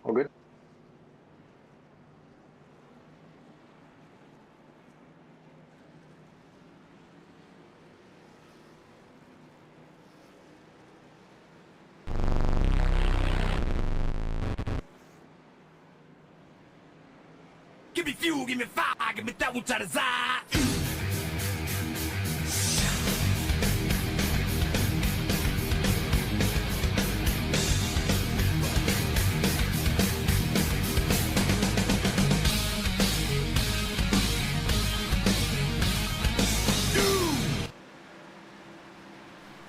All good. Give me fuel, give me fire, give me that which I desire.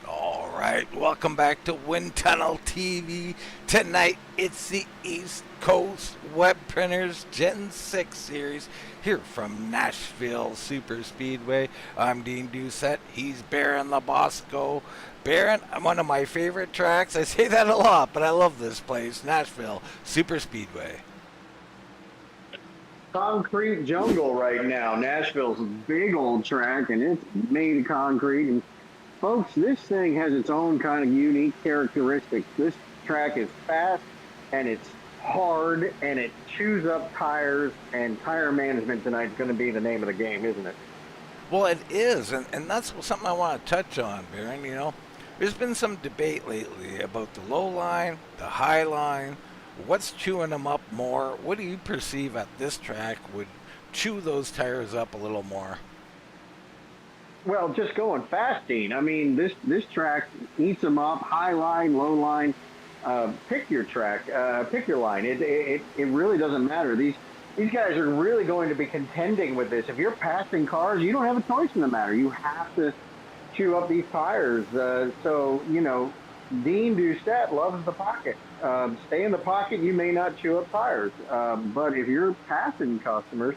All right, welcome back to Wind Tunnel TV. Tonight, it's the East Coast Web Printers Gen 6 series here from Nashville Superspeedway. I'm Dean Doucette. He's Baron LaBosco. Baron, one of my favorite tracks. I say that a lot, but I love this place, Nashville Superspeedway. Concrete jungle right now. Nashville's a big old track, and it's made of concrete. And folks, this thing has its own kind of unique characteristics. This track is fast, and it's hard, and it chews up tires, and tire management tonight is going to be the name of the game, isn't it? Well, it is, and that's something I want to touch on, Baron. You know, there's been some debate lately about the low line, the high line, what's chewing them up more. What do you perceive at this track would chew those tires up a little more? Well, just going fast, Dean. I mean, this track eats them up, high line, low line. Pick your track, pick your line. It really doesn't matter. These guys are really going to be contending with this. If you're passing cars, you don't have a choice in the matter. You have to chew up these tires. So, you know, Dean Doucette loves the pocket. Stay in the pocket. You may not chew up tires. But if you're passing customers,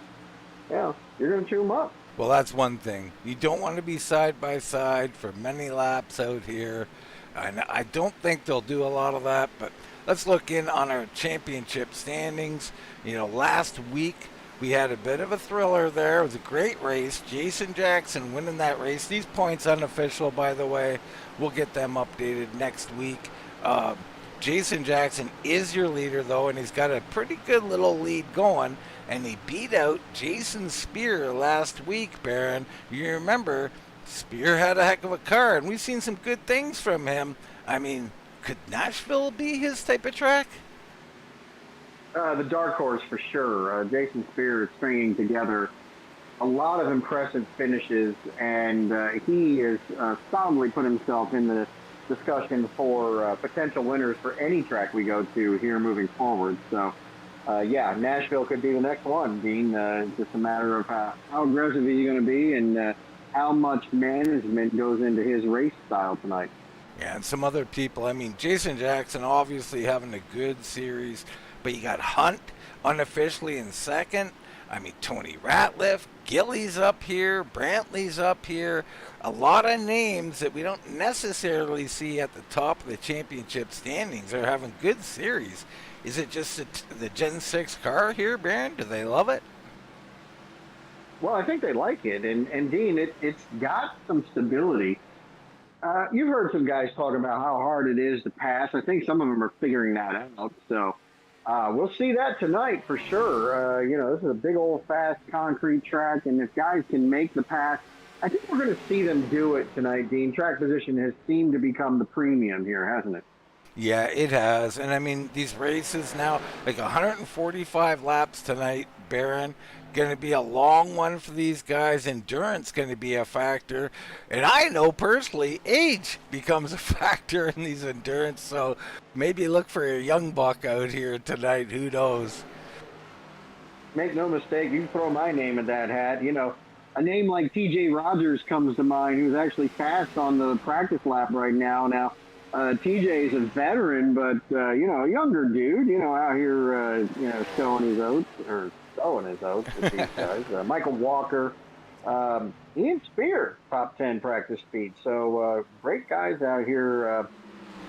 yeah, you're going to chew them up. Well, that's one thing. You don't want to be side by side for many laps out here. And I don't think they'll do a lot of that, but let's look in on our championship standings. You know, last week we had a bit of a thriller there. It was a great race. Jason Jackson winning that race. These points unofficial, by the way. We'll get them updated next week. Jason Jackson is your leader, though, and he's got a pretty good little lead going. And he beat out Jason Speer last week, Baron. You remember, Speer had a heck of a car, and we've seen some good things from him. I mean, could Nashville be his type of track? The dark horse for sure. Jason Speer is stringing together a lot of impressive finishes, and he has solidly put himself in the discussion for potential winners for any track we go to here moving forward. So, yeah, Nashville could be the next one, Dean. It's just a matter of how aggressive is he going to be, and how much management goes into his race style tonight. Yeah, and some other people. I mean, Jason Jackson obviously having a good series, but you got Hunt unofficially in second. I mean, Tony Ratliff, Gillies up here, Brantley's up here. A lot of names that we don't necessarily see at the top of the championship standings are having good series. Is it just the Gen 6 car here, Baron? Do they love it? Well, I think they like it, and Dean, it's got some stability. You've heard some guys talk about how hard it is to pass. I think some of them are figuring that out. So we'll see that tonight for sure. You know, this is a big old fast concrete track, and if guys can make the pass, I think we're going to see them do it tonight, Dean. Track position has seemed to become the premium here, hasn't it? Yeah, it has. And I mean, these races now, like 145 laps tonight, Baron. Going to be a long one for these guys. Endurance going to be a factor. And I know personally, age becomes a factor in these endurance. So maybe look for a young buck out here tonight. Who knows? Make no mistake, you can throw my name in that hat. You know, a name like T.J. Rogers comes to mind, who's actually fast on the practice lap right now. Now, TJ is a veteran, but, you know, a younger dude, you know, out here, you know, showing his oats with these guys. Michael Walker, Ian Speer, top 10 practice speed. So, great guys out here.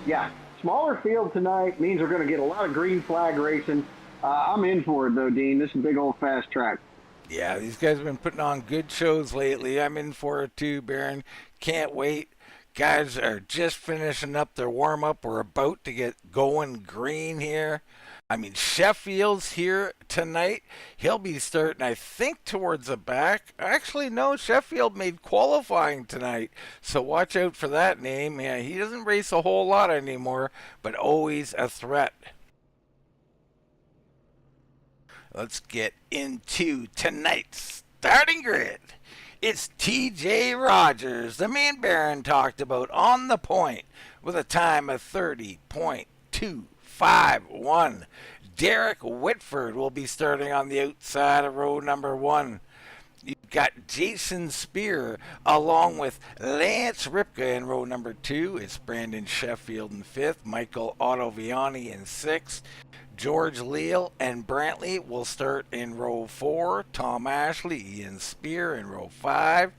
Yeah, smaller field tonight means we're going to get a lot of green flag racing. I'm in for it, though, Dean. This is a big old fast track. Yeah, these guys have been putting on good shows lately. I'm in for it, too, Baron. Can't wait. Guys are just finishing up their warm-up. We're about to get going green here. I mean, Sheffield's here tonight. He'll be starting, I think, towards the back. Actually, no, Sheffield made qualifying tonight. So watch out for that name. Yeah, he doesn't race a whole lot anymore, but always a threat. Let's get into tonight's starting grid. It's TJ Rogers, the man Baron talked about, on the point with a time of 30.251. Derek Whitford will be starting on the outside of row number 1. You've got Jason Speer along with Lance Ripka in row number 2. It's Brandon Sheffield in 5th, Michael Ottoviani in 6th. George Leal and Brantley will start in row 4. Tom Ashley, Ian Speer in row 5.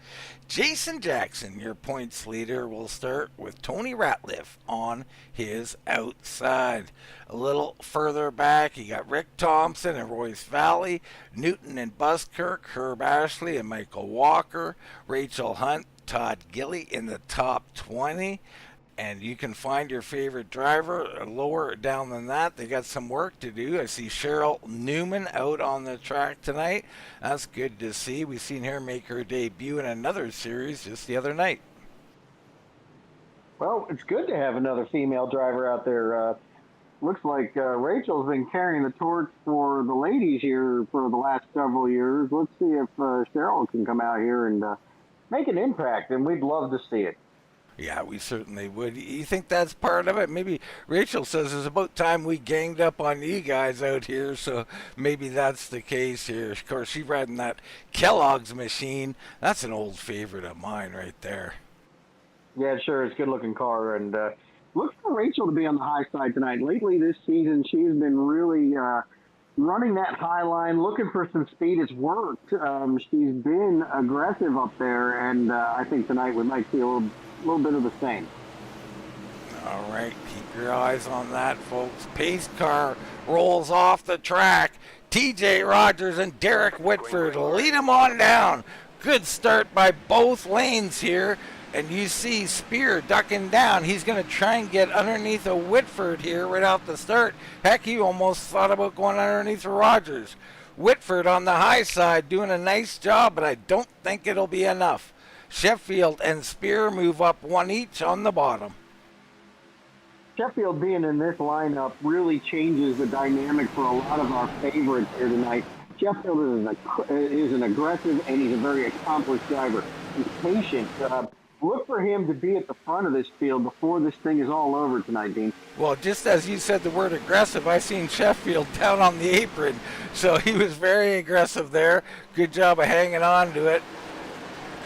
Jason Jackson, your points leader, will start with Tony Ratliff on his outside. A little further back, you got Rick Thompson and Royce Valley, Newton and Buskirk, Herb Ashley and Michael Walker, Rachel Hunt, Todd Gilly in the top 20. And you can find your favorite driver lower down than that. They got some work to do. I see Cheryl Newman out on the track tonight. That's good to see. We've seen her make her debut in another series just the other night. Well, it's good to have another female driver out there. Looks like Rachel's been carrying the torch for the ladies here for the last several years. Let's see if Cheryl can come out here and make an impact, and we'd love to see it. Yeah, we certainly would. You think that's part of it? Maybe Rachel says it's about time we ganged up on you guys out here, so maybe that's the case here. Of course, she's riding that Kellogg's machine. That's an old favorite of mine right there. Yeah, sure. It's a good-looking car, and look for Rachel to be on the high side tonight. Lately this season, she's been really running that high line, looking for some speed. It's worked. She's been aggressive up there, and I think tonight we might see a little bit of the same. All right, keep your eyes on that, folks. Pace car rolls off the track. TJ Rogers and Derek Whitford lead him on down. Good start by both lanes here. And you see Speer ducking down. He's going to try and get underneath a Whitford here right off the start. Heck, he almost thought about going underneath Rogers. Whitford on the high side doing a nice job, but I don't think it'll be enough. Sheffield and Speer move up one each on the bottom. Sheffield being in this lineup really changes the dynamic for a lot of our favorites here tonight. Sheffield is an aggressive and he's a very accomplished driver. He's patient. Look for him to be at the front of this field before this thing is all over tonight, Dean. Well, just as you said the word aggressive, I seen Sheffield down on the apron. So he was very aggressive there. Good job of hanging on to it.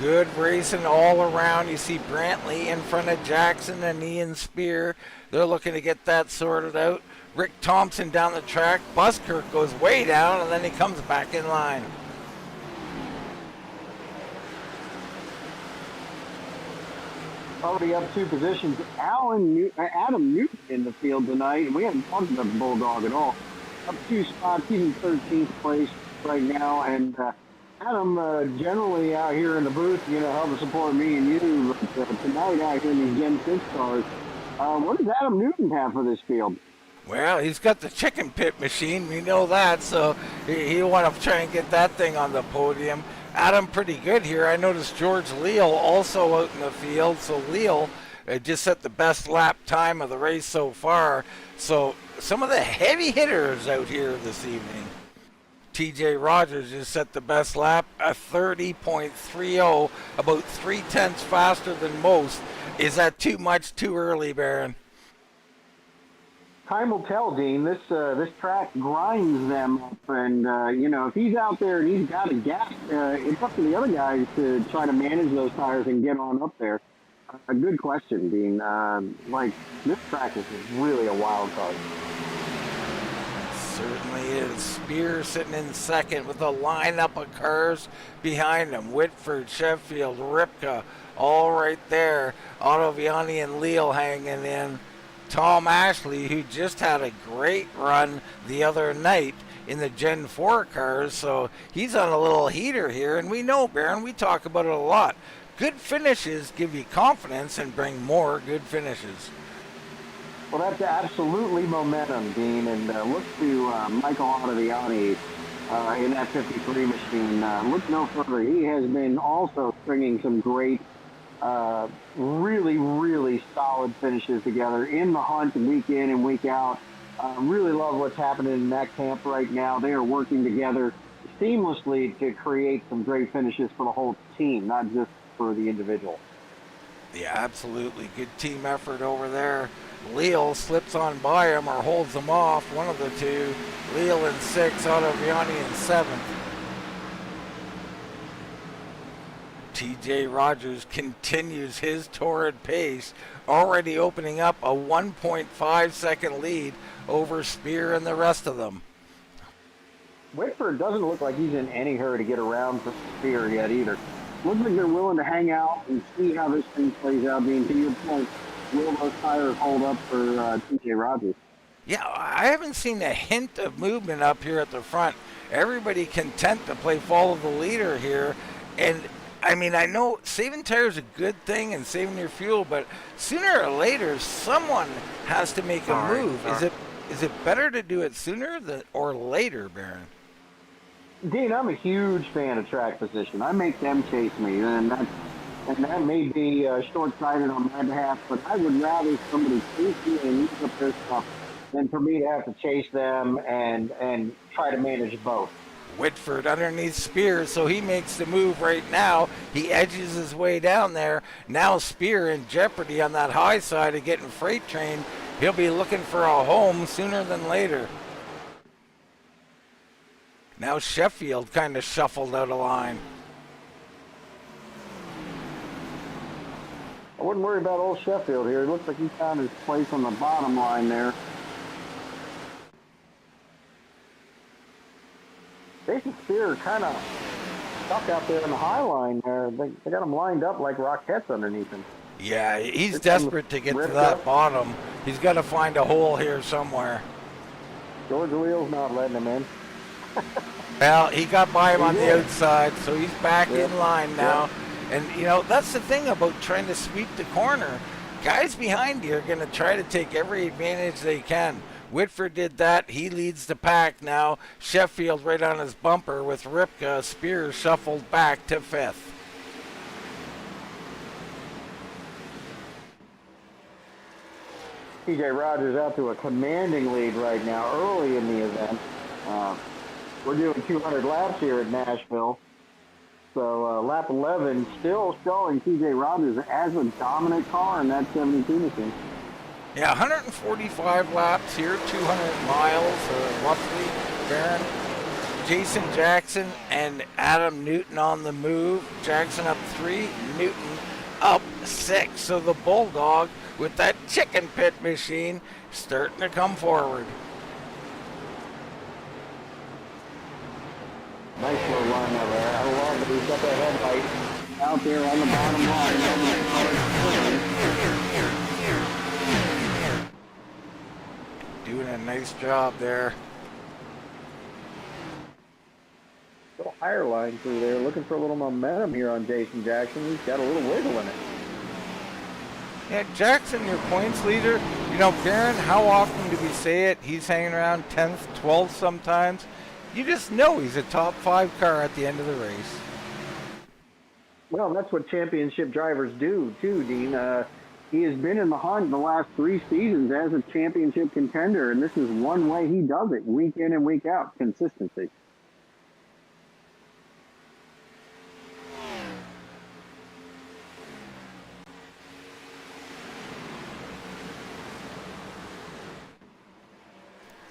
Good racing all around. You see Brantley in front of Jackson and Ian Speer. They're looking to get that sorted out. Rick Thompson down the track. Buskirk goes way down, and then he comes back in line. Already up 2 positions. Adam Newton in the field tonight, and we haven't talked about the Bulldog at all. Up 2 spots. He's in 13th place right now, and Adam, generally out here in the booth, helping support me and you. But tonight out here in these Gen 6 cars, what does Adam Newton have for this field? Well, he's got the chicken pit machine. We know that, so he'll want to try and get that thing on the podium. Adam pretty good here. I noticed George Leal also out in the field. So Leal just set the best lap time of the race so far. So some of the heavy hitters out here this evening. TJ Rogers just set the best lap, a 30.30, about 0.3 faster than most. Is that too much too early, Baron? Time will tell, Dean. This track grinds them up, and if he's out there and he's got a gap, it's up to the other guys to try to manage those tires and get on up there. A good question, Dean. This track is really a wild card. Certainly is. Speer sitting in second with a lineup of cars behind him. Whitford, Sheffield, Ripka, all right there. Ottoviani and Leal hanging in. Tom Ashley, who just had a great run the other night in the Gen 4 cars, so he's on a little heater here. And we know, Baron, we talk about it a lot. good finishes give you confidence and bring more good finishes. Well, that's absolutely momentum, Dean. And look to Michael Ottaviani in that 53 machine. Look no further. He has been also stringing some great, really, really solid finishes together in the hunt week in and week out. Really love what's happening in that camp right now. They are working together seamlessly to create some great finishes for the whole team, not just for the individual. Yeah, absolutely. Good team effort over there. Leal slips on by him or holds him off, one of the two. Leal in 6th, Ottaviani in 7th. TJ Rogers continues his torrid pace, already opening up a 1.5 second lead over Speer and the rest of them. Whitford doesn't look like he's in any hurry to get around for Speer yet either. Looks like they're willing to hang out and see how this thing plays out. Being to your point, will those tires hold up for TJ Rogers? Yeah, I haven't seen a hint of movement up here at the front. Everybody content to play follow the leader here. And I mean, I know saving tires is a good thing and saving your fuel, but sooner or later, someone has to make a move. Is it better to do it sooner or later, Baron? Dean, I'm a huge fan of track position. I make them chase me, and that may be short-sighted on my behalf, but I would rather somebody chase me and use up their stuff than for me to have to chase them and try to manage both. Whitford underneath Speer, so he makes the move right now. He edges his way down there. Now Speer in jeopardy on that high side of getting freight train. He'll be looking for a home sooner than later. Now Sheffield kind of shuffled out of line. I wouldn't worry about old Sheffield here. It looks like he found his place on the bottom line there. Jason Speer kind of stuck out there in the high line there. They got him lined up like rockets underneath him. Yeah, he's desperate to get to that bottom. He's got to find a hole here somewhere. George Leal's not letting him in. Well, he got by him on the outside, so he's back in line now. And, you know, that's the thing about trying to sweep the corner. Guys behind you are going to try to take every advantage they can. Whitford did that. He leads the pack now. Sheffield right on his bumper with Ripka. Spears shuffled back to 5th. TJ Rogers out to a commanding lead right now early in the event. We're doing 200 laps here at Nashville. So lap 11 still showing TJ Rogers as a dominant car in that 72 machine. Yeah, 145 laps here, 200 miles roughly, Baron. Jason Jackson and Adam Newton on the move. Jackson up 3, Newton up 6. So the Bulldog with that chicken pit machine starting to come forward. Nice little line over there. I love that he's got that headlight out there on the bottom line. Doing a nice job there. Little higher line through there, looking for a little momentum here on Jason Jackson. He's got a little wiggle in it. Yeah, Jackson, your points leader. You know, Baron, how often do we say it? He's hanging around 10th, 12th sometimes. You just know he's a top 5 car at the end of the race. Well, that's what championship drivers do, too, Dean. He has been in the hunt the last 3 seasons as a championship contender, and this is one way he does it, week in and week out, consistency.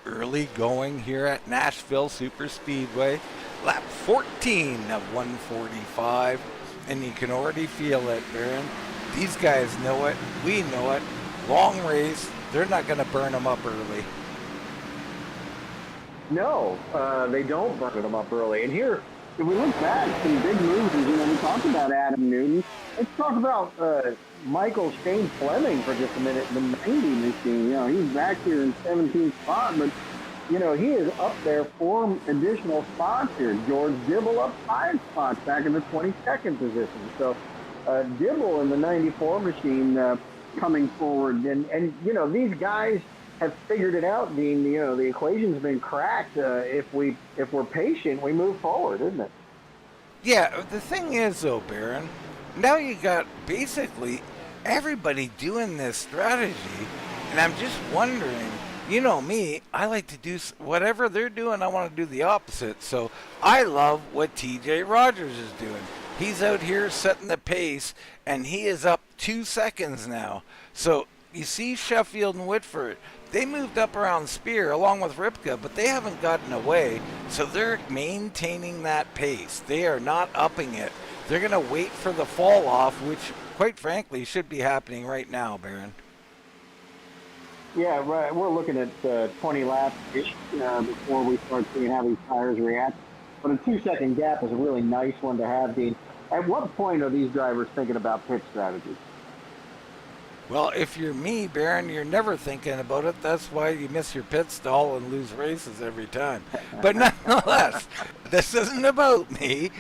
Early going here at Nashville Superspeedway. Lap 14 of 145. And you can already feel it, Baron. These guys know it. We know it. Long race. They're not going to burn them up early. No, they don't burn them up early. And here, if we look back, some big moves, we talked about Adam Newton. Let's talk about Michael Shane Fleming for just a minute. The 90 machine, he's back here in 17th spot, but, he is up there 4 additional spots here. George Dibble up 5 spots back in the 22nd position. So Dibble in the 94 machine coming forward. And, you know, these guys have figured it out, Dean. You know, the equation's been cracked. If we're patient, we move forward, isn't it? Yeah, the thing is, though, Baron, now you got basically everybody doing this strategy, and I'm just wondering, you know me, I like to do whatever they're doing, I want to do the opposite. So I love what TJ Rogers is doing. He's out here setting the pace, and he is up 2 seconds now. So you see Sheffield and Whitford, they moved up around Speer along with Ripka, but they haven't gotten away. So they're maintaining that pace. They are not upping it. They're going to wait for the fall off, which, quite frankly, should be happening right now, Baron. Yeah, right. We're looking at 20 laps before we start seeing how these tires react. But a 2 second gap is a really nice one to have, Dean. At what point are these drivers thinking about pit strategy? Well, if you're me, Baron, you're never thinking about it. That's why you miss your pit stall and lose races every time. But nonetheless, this isn't about me.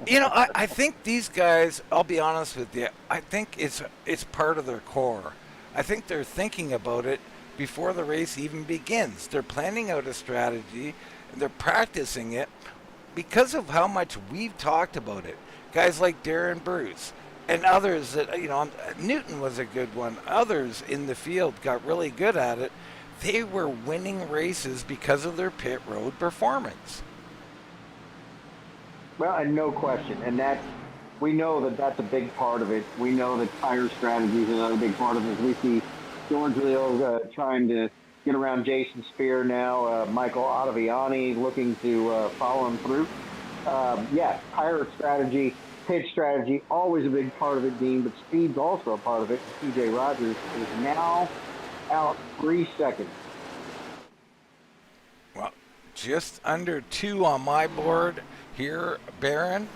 You know, I think these guys, I'll be honest with you, I think it's part of their core. I think they're thinking about it before the race even begins. They're planning out a strategy, and they're practicing it because of how much we've talked about it. Guys like Darren Bruce and others that, you know, Newton was a good one. Others in the field got really good at it. They were winning races because of their pit road performance. Well, and no question. And we know that's a big part of it. We know that tire strategy is another big part of it. We see George Leo trying to get around Jason Speer now. Michael Ottaviani looking to follow him through. Yeah, tire strategy, pit strategy, always a big part of it, Dean, but speed's also a part of it. TJ Rogers is now out 3 seconds. Well, just under 2 on my board here, Baron.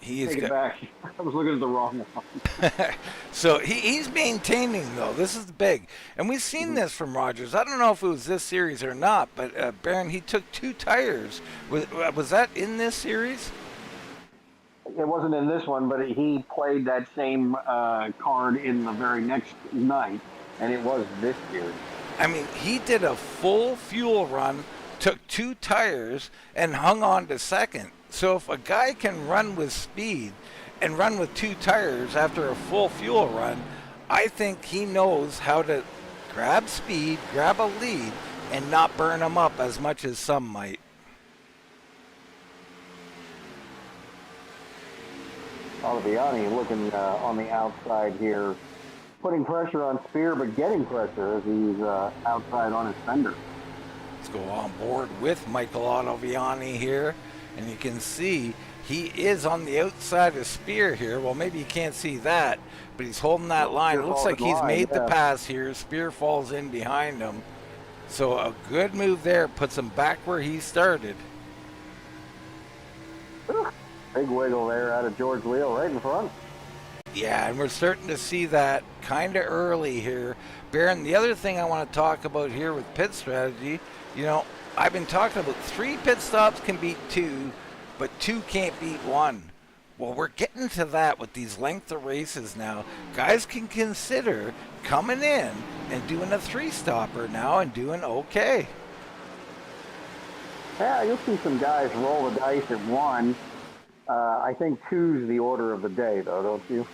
Take it back. I was looking at the wrong one. So he's maintaining, though. This is big. And we've seen this from Rogers. I don't know if it was this series or not, but Baron, he took 2 tires. Was that in this series? It wasn't in this one, but he played that same card in the very next night, and it was this year. I mean, he did a full fuel run, took 2 tires, and hung on to second. So if a guy can run with speed and run with 2 tires after a full fuel run, I think he knows how to grab speed, grab a lead, and not burn them up as much as some might. Ottaviani looking on the outside here, putting pressure on Speer, but getting pressure as he's outside on his fender. Let's go on board with Michael Ottaviani here, and you can see he is on the outside of Speer here. Well, maybe you can't see that, but he's holding that line. It looks like he's made the pass here. Speer falls in behind him. So a good move there, puts him back where he started. Big wiggle there out of George Leo right in front. Yeah, and we're starting to see that kind of early here. Baron, the other thing I want to talk about here with pit strategy, you know, I've been talking about 3 pit stops can beat 2, but 2 can't beat 1. Well, we're getting to that with these length of races now. Guys can consider coming in and doing a 3-stopper now and doing okay. Yeah, you'll see some guys roll the dice at 1. I think 2's the order of the day, though, don't you?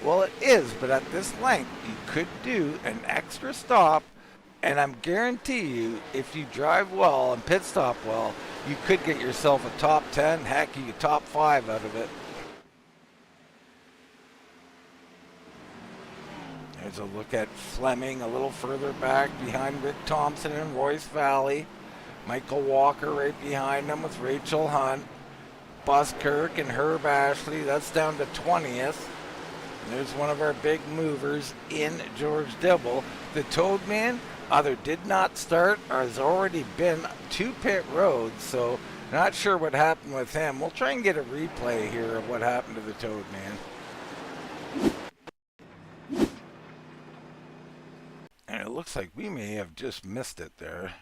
Well, it is, but at this length, you could do an extra stop, and I'm guarantee you, if you drive well and pit stop well, you could get yourself a top 10, heck, you get top 5 out of it. There's a look at Fleming a little further back behind Rick Thompson and Royce Valley. Michael Walker right behind them with Rachel Hunt. Buskirk and Herb Ashley, that's down to 20th. And there's one of our big movers in George Dibble. The Toad Man either did not start or has already been to pit road, so not sure what happened with him. We'll try and get a replay here of what happened to the Toad Man. And it looks like we may have just missed it there.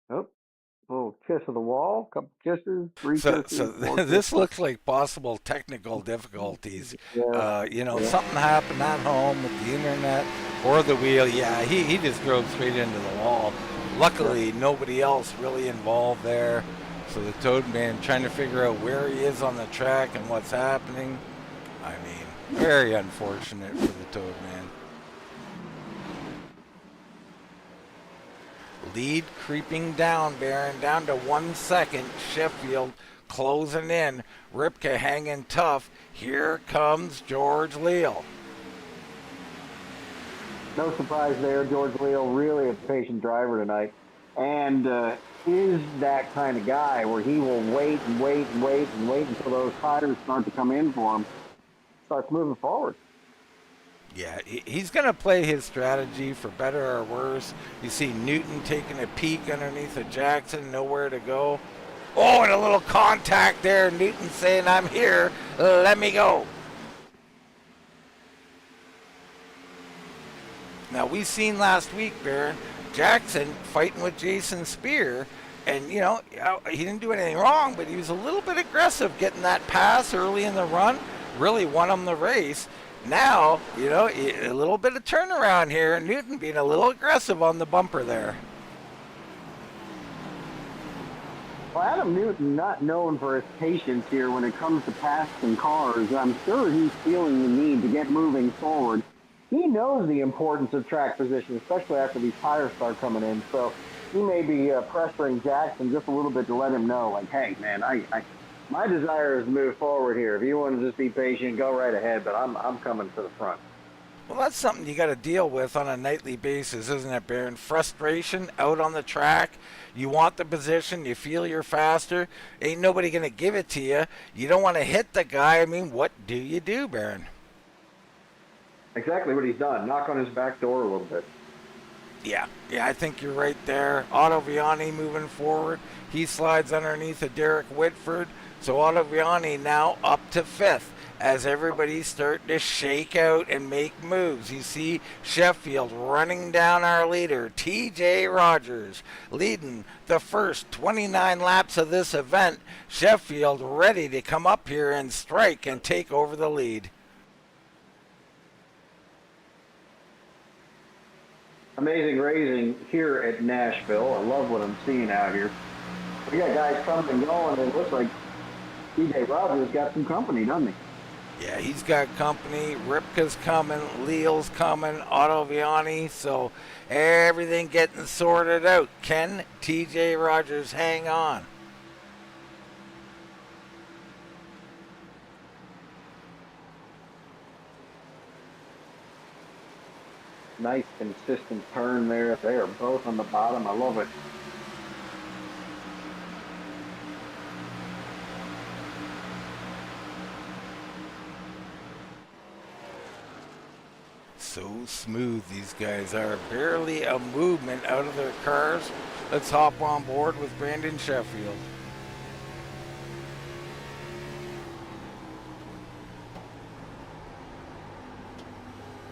Oh, little kiss of the wall, couple kisses, three So, kisses, four this kisses. looks like possible technical difficulties. Yeah, yeah. Something happened at home with the internet or the wheel. Yeah, he just drove straight into the wall. Luckily, nobody else really involved there. So the Toad Man trying to figure out where he is on the track and what's happening. I mean, very unfortunate for the Toad Man. Lead creeping down, Baron, down to 1 second. Sheffield closing in. Ripka hanging tough. Here comes George Leal. No surprise there. George Leal, really a patient driver tonight. And is that kind of guy where he will wait and wait and wait and wait until those tires start to come in for him, starts moving forward. Yeah, he's going to play his strategy for better or worse. You see Newton taking a peek underneath of Jackson, nowhere to go. Oh, and a little contact there. Newton saying, I'm here, let me go. Now, we seen last week, Baron, Jackson fighting with Jason Speer. And, he didn't do anything wrong, but he was a little bit aggressive getting that pass early in the run. Really won him the race. Now, a little bit of turnaround here. Newton being a little aggressive on the bumper there. Well, Adam Newton, not known for his patience here when it comes to passing cars, I'm sure he's feeling the need to get moving forward. He knows the importance of track position, especially after these tires start coming in. So he may be pressuring Jackson just a little bit to let him know, like, hey, man, my desire is to move forward here. If you want to just be patient, go right ahead, but I'm coming to the front. Well, that's something you got to deal with on a nightly basis, isn't it, Baron? Frustration out on the track. You want the position. You feel you're faster. Ain't nobody going to give it to you. You don't want to hit the guy. I mean, what do you do, Baron? Exactly what he's done. Knock on his back door a little bit. Yeah, I think you're right there. Otto Viani moving forward. He slides underneath of Derek Whitford. So Otto Viani now up to 5th as everybody's starting to shake out and make moves. You see Sheffield running down our leader, TJ Rogers, leading the first 29 laps of this event. Sheffield ready to come up here and strike and take over the lead. Amazing racing here at Nashville. I love what I'm seeing out here. We got guys coming and going, and it looks like TJ Rogers got some company, doesn't he? Yeah, he's got company. Ripka's coming, Leal's coming, Otto Viani. So everything getting sorted out. Can TJ Rogers hang on? Nice consistent turn there. They are both on the bottom. I love it. So smooth these guys are. Barely a movement out of their cars. Let's hop on board with Brandon Sheffield.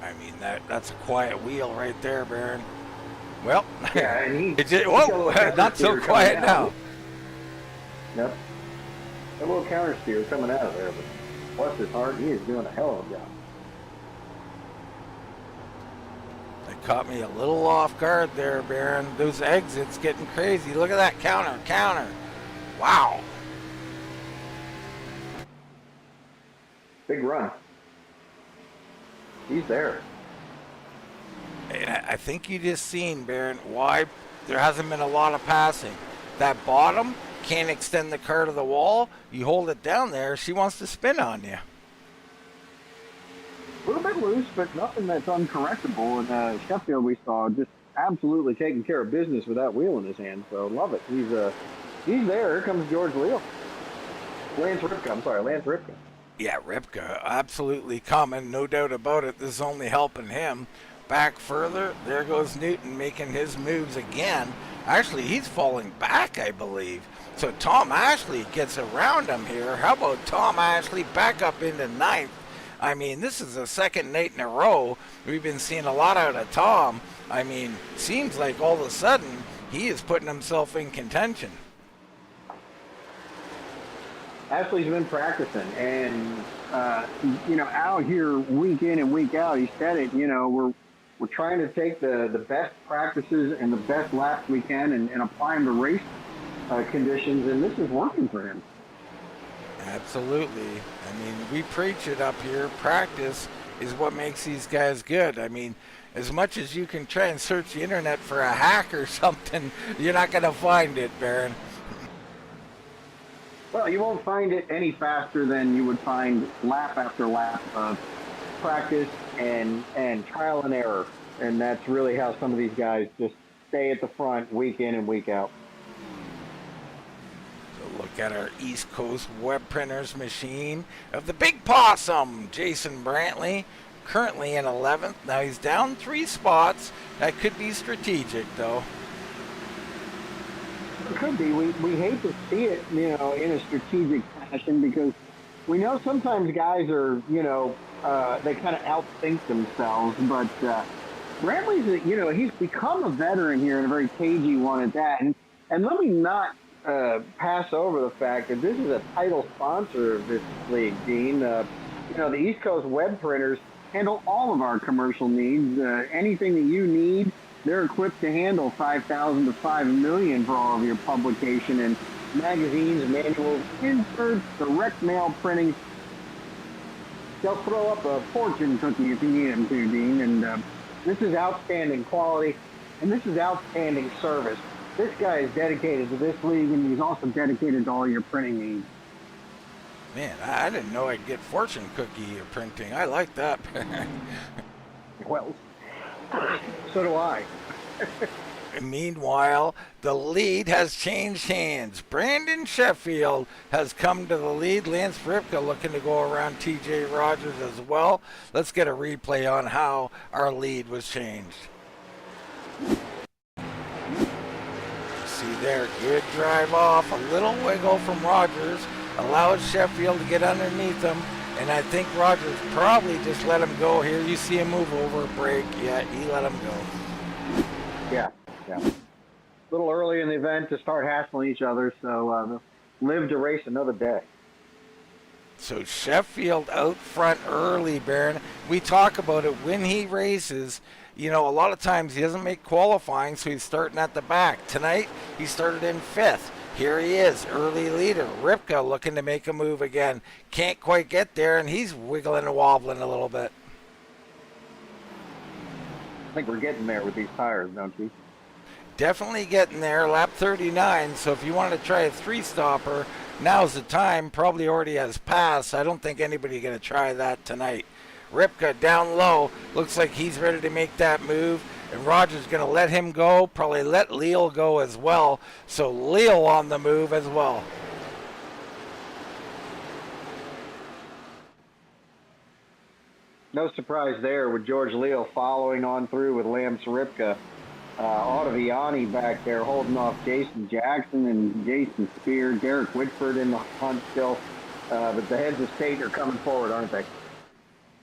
I mean, that's a quiet wheel right there, Baron. Well, yeah, and not so quiet now. Yep. A little counter steer coming out of there, but bless his heart, he is doing a hell of a job. That caught me a little off guard there, Baron. Those exits getting crazy. Look at that counter. Wow. Big run. He's there. And I think you just seen, Baron, why there hasn't been a lot of passing. That bottom can't extend the car to the wall. You hold it down there, she wants to spin on you. A little bit loose, but nothing that's uncorrectable. And Sheffield, we saw just absolutely taking care of business with that wheel in his hand. So love it. He's there. Here comes George Leal. Lance Ripka. Yeah, Ripka, absolutely coming, no doubt about it. This is only helping him. Back further, there goes Newton making his moves again. Actually, he's falling back, I believe. So Tom Ashley gets around him here. How about Tom Ashley back up into 9th? I mean, this is the second night in a row we've been seeing a lot out of Tom. I mean, seems like all of a sudden he is putting himself in contention. Ashley's been practicing, and out here week in and week out, he said it. We're trying to take the best practices and the best laps we can, and apply them to race conditions, and this is working for him. Absolutely. I mean, we preach it up here. Practice is what makes these guys good. I mean, as much as you can try and search the internet for a hack or something, you're not going to find it, Baron. Well, you won't find it any faster than you would find lap after lap of practice and trial and error. And that's really how some of these guys just stay at the front week in and week out. So look at our East Coast web printers machine of the Big Possum, Jason Brantley, currently in 11th. Now he's down 3 spots. That could be strategic, though. It could be. We hate to see it, in a strategic fashion, because we know sometimes guys are, they kind of outthink themselves. But Brantley's, he's become a veteran here and a very cagey one at that. And let me not pass over the fact that this is a title sponsor of this league, Dean. The East Coast web printers handle all of our commercial needs. Anything that you need, they're equipped to handle 5,000 to 5 million for all of your publication and magazines, manuals, inserts, direct mail printing. They'll throw up a fortune cookie if you need them to, Dean. And this is outstanding quality, and this is outstanding service. This guy is dedicated to this league, and he's also dedicated to all your printing needs. Man, I didn't know I'd get fortune cookie printing. I like that. Well, so do I. Meanwhile, the lead has changed hands. Brandon Sheffield has come to the lead. Lance Ripka looking to go around TJ Rogers as well. Let's get a replay on how our lead was changed. See there, good drive off. A little wiggle from Rogers allows Sheffield to get underneath him. And I think Rogers probably just let him go here. You see him move over, break. Yeah, he let him go. Yeah. A little early in the event to start hassling each other, so live to race another day. So Sheffield out front early, Baron. We talk about it when he races. A lot of times he doesn't make qualifying, so he's starting at the back. Tonight, he started in 5th. Here he is, early leader. Ripka looking to make a move again. Can't quite get there, and he's wiggling and wobbling a little bit. I think we're getting there with these tires, don't we? Definitely getting there, lap 39. So if you want to try a 3-stopper, now's the time. Probably already has passed. I don't think anybody's going to try that tonight. Ripka down low. Looks like he's ready to make that move. And Rogers going to let him go. Probably let Leal go as well. So Leal on the move as well. No surprise there with George Leal following on through with Lance Ripka. Ottaviani back there holding off Jason Jackson and Jason Speer. Derek Whitford in the hunt still. But the heads of state are coming forward, aren't they?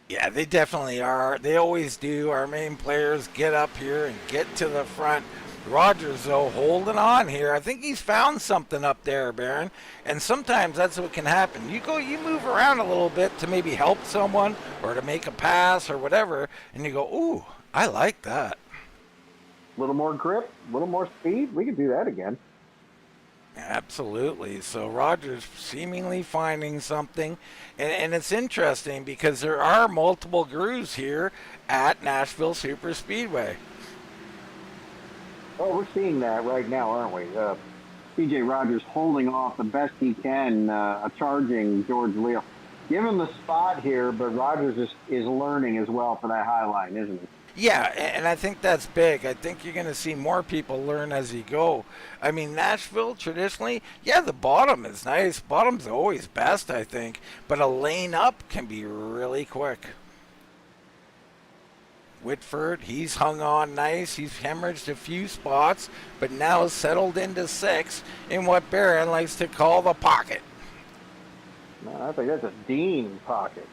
Yeah, they definitely are. They always do. Our main players get up here and get to the front. Rogers, though, holding on here. I think he's found something up there, Baron. And sometimes that's what can happen. You move around a little bit to maybe help someone or to make a pass or whatever, and you go, ooh, I like that. A little more grip, a little more speed. We could do that again. Absolutely. So Rogers seemingly finding something. And it's interesting because there are multiple grooves here at Nashville Superspeedway. Well, we're seeing that right now, aren't we? TJ Rogers holding off the best he can, charging George Leal. Give him the spot here, but Rogers is learning as well for that high line, isn't he? Yeah, and I think that's big. I think you're going to see more people learn as you go. I mean, Nashville, traditionally, yeah, the bottom is nice. Bottom's always best, I think. But a lane up can be really quick. Whitford, he's hung on nice. He's hemorrhaged a few spots, but now settled into 6th in what Barron likes to call the pocket. No, I think that's a Dean pocket.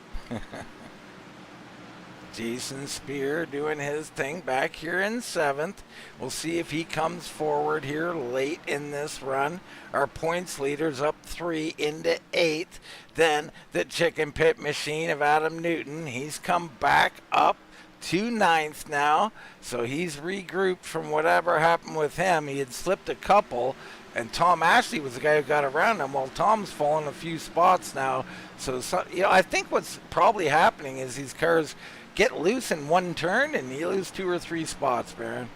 Jason Speer doing his thing back here in 7th. We'll see if he comes forward here late in this run. Our points leader's up 3 into 8th. Then the chicken pit machine of Adam Newton. He's come back up to 9th now. So he's regrouped from whatever happened with him. He had slipped a couple. And Tom Ashley was the guy who got around him. Well, Tom's fallen a few spots now. So I think what's probably happening is these cars get loose in one turn and you lose 2 or 3 spots, Baron.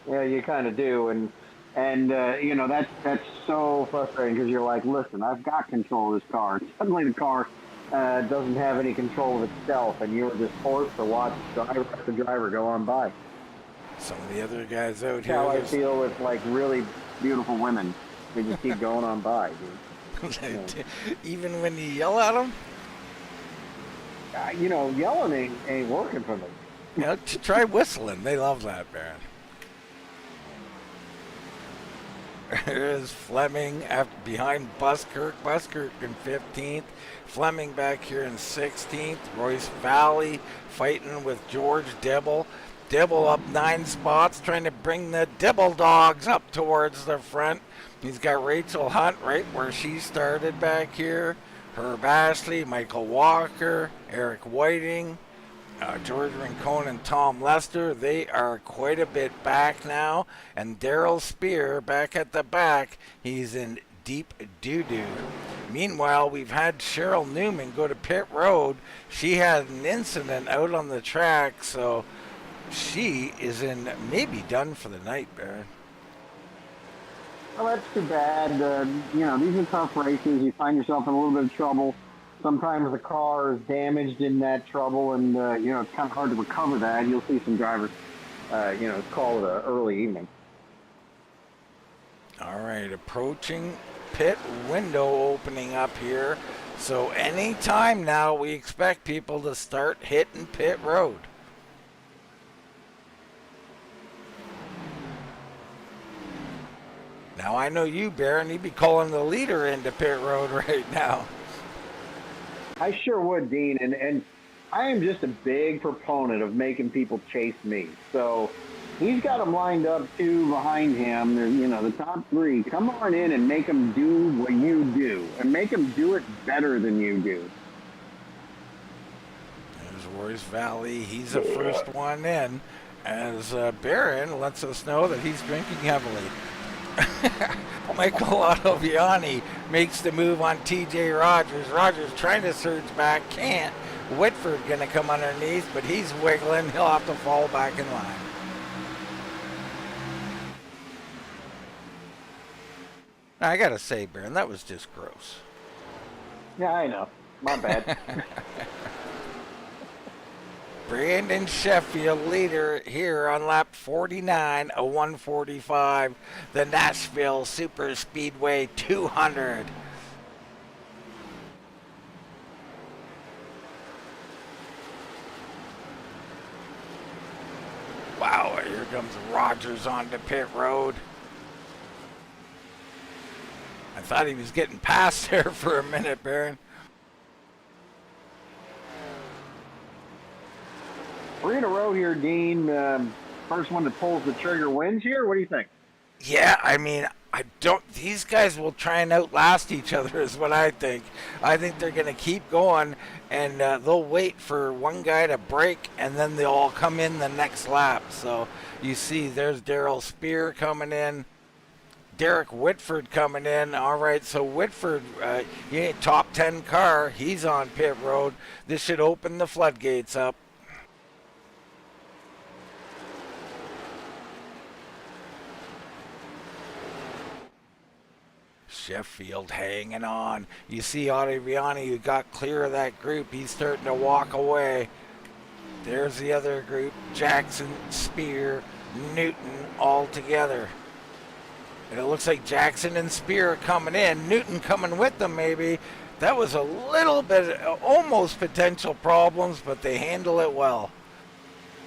Yeah, you kind of do, and you know that's so frustrating because you're like, listen, I've got control of this car. Suddenly the car doesn't have any control of itself, and you're just forced to watch driver after driver go on by. Some of the other guys out That's here. how I feel with like really beautiful women. They just keep going on by, dude. Even when you yell at them? You know, yelling ain't working for me. You know, try whistling. They love that, Baron. There's Fleming behind Buskirk. Buskirk in 15th. Fleming back here in 16th. Royce Valley fighting with George Dibble. Dibble up 9 spots, trying to bring the Dibble dogs up towards the front. He's got Rachel Hunt right where she started back here. Herb Ashley, Michael Walker, Eric Whiting, George Rincon, and Tom Lester. They are quite a bit back now. And Daryl Speer back at the back. He's in deep doo-doo. Meanwhile, we've had Cheryl Newman go to pit road. She had an incident out on the track, so she is in maybe done for the night, Baron. Well, that's too bad. You know, these are tough races. You find yourself in a little bit of trouble. Sometimes the car is damaged in that trouble, and, you know, it's kind of hard to recover that. You'll see some drivers, you know, call it an early evening. All right, approaching pit window opening up here. So anytime now we expect people to start hitting pit road. Now, I know you, Baron, you'd be calling the leader into pit road right now. I sure would, Dean, and I am just a big proponent of making people chase me. So he's got them lined up 2 behind him. They're, you know, the top 3. Come on in and make them do what you do, and make them do it better than you do. There's Royce Valley. He's the first one in, as Baron lets us know that he's drinking heavily. Michael Ottaviani makes the move on TJ Rogers. Rogers trying to surge back, can't. Whitford gonna come underneath, but he's wiggling. He'll have to fall back in line. Now, I gotta say, Baron, that was just gross. Yeah, I know. My bad. Brandon Sheffield, leader here on lap 49, a 1:45, the Nashville Superspeedway 200. Wow, here comes Rogers onto pit road. I thought he was getting past there for a minute, Baron. 3 in a row here, Dean. First one that pulls the trigger wins here. What do you think? Yeah, I mean, these guys will try and outlast each other is what I think. I think they're going to keep going, and they'll wait for one guy to break, and then they'll all come in the next lap. So you see there's Daryl Speer coming in. Derek Whitford coming in. All right, so Whitford, top 10 car. He's on pit road. This should open the floodgates up. Sheffield hanging on. You see Ottaviani, who got clear of that group. He's starting to walk away. There's the other group. Jackson, Speer, Newton all together. And it looks like Jackson and Speer are coming in. Newton coming with them maybe. That was a little bit, almost potential problems, but they handle it well.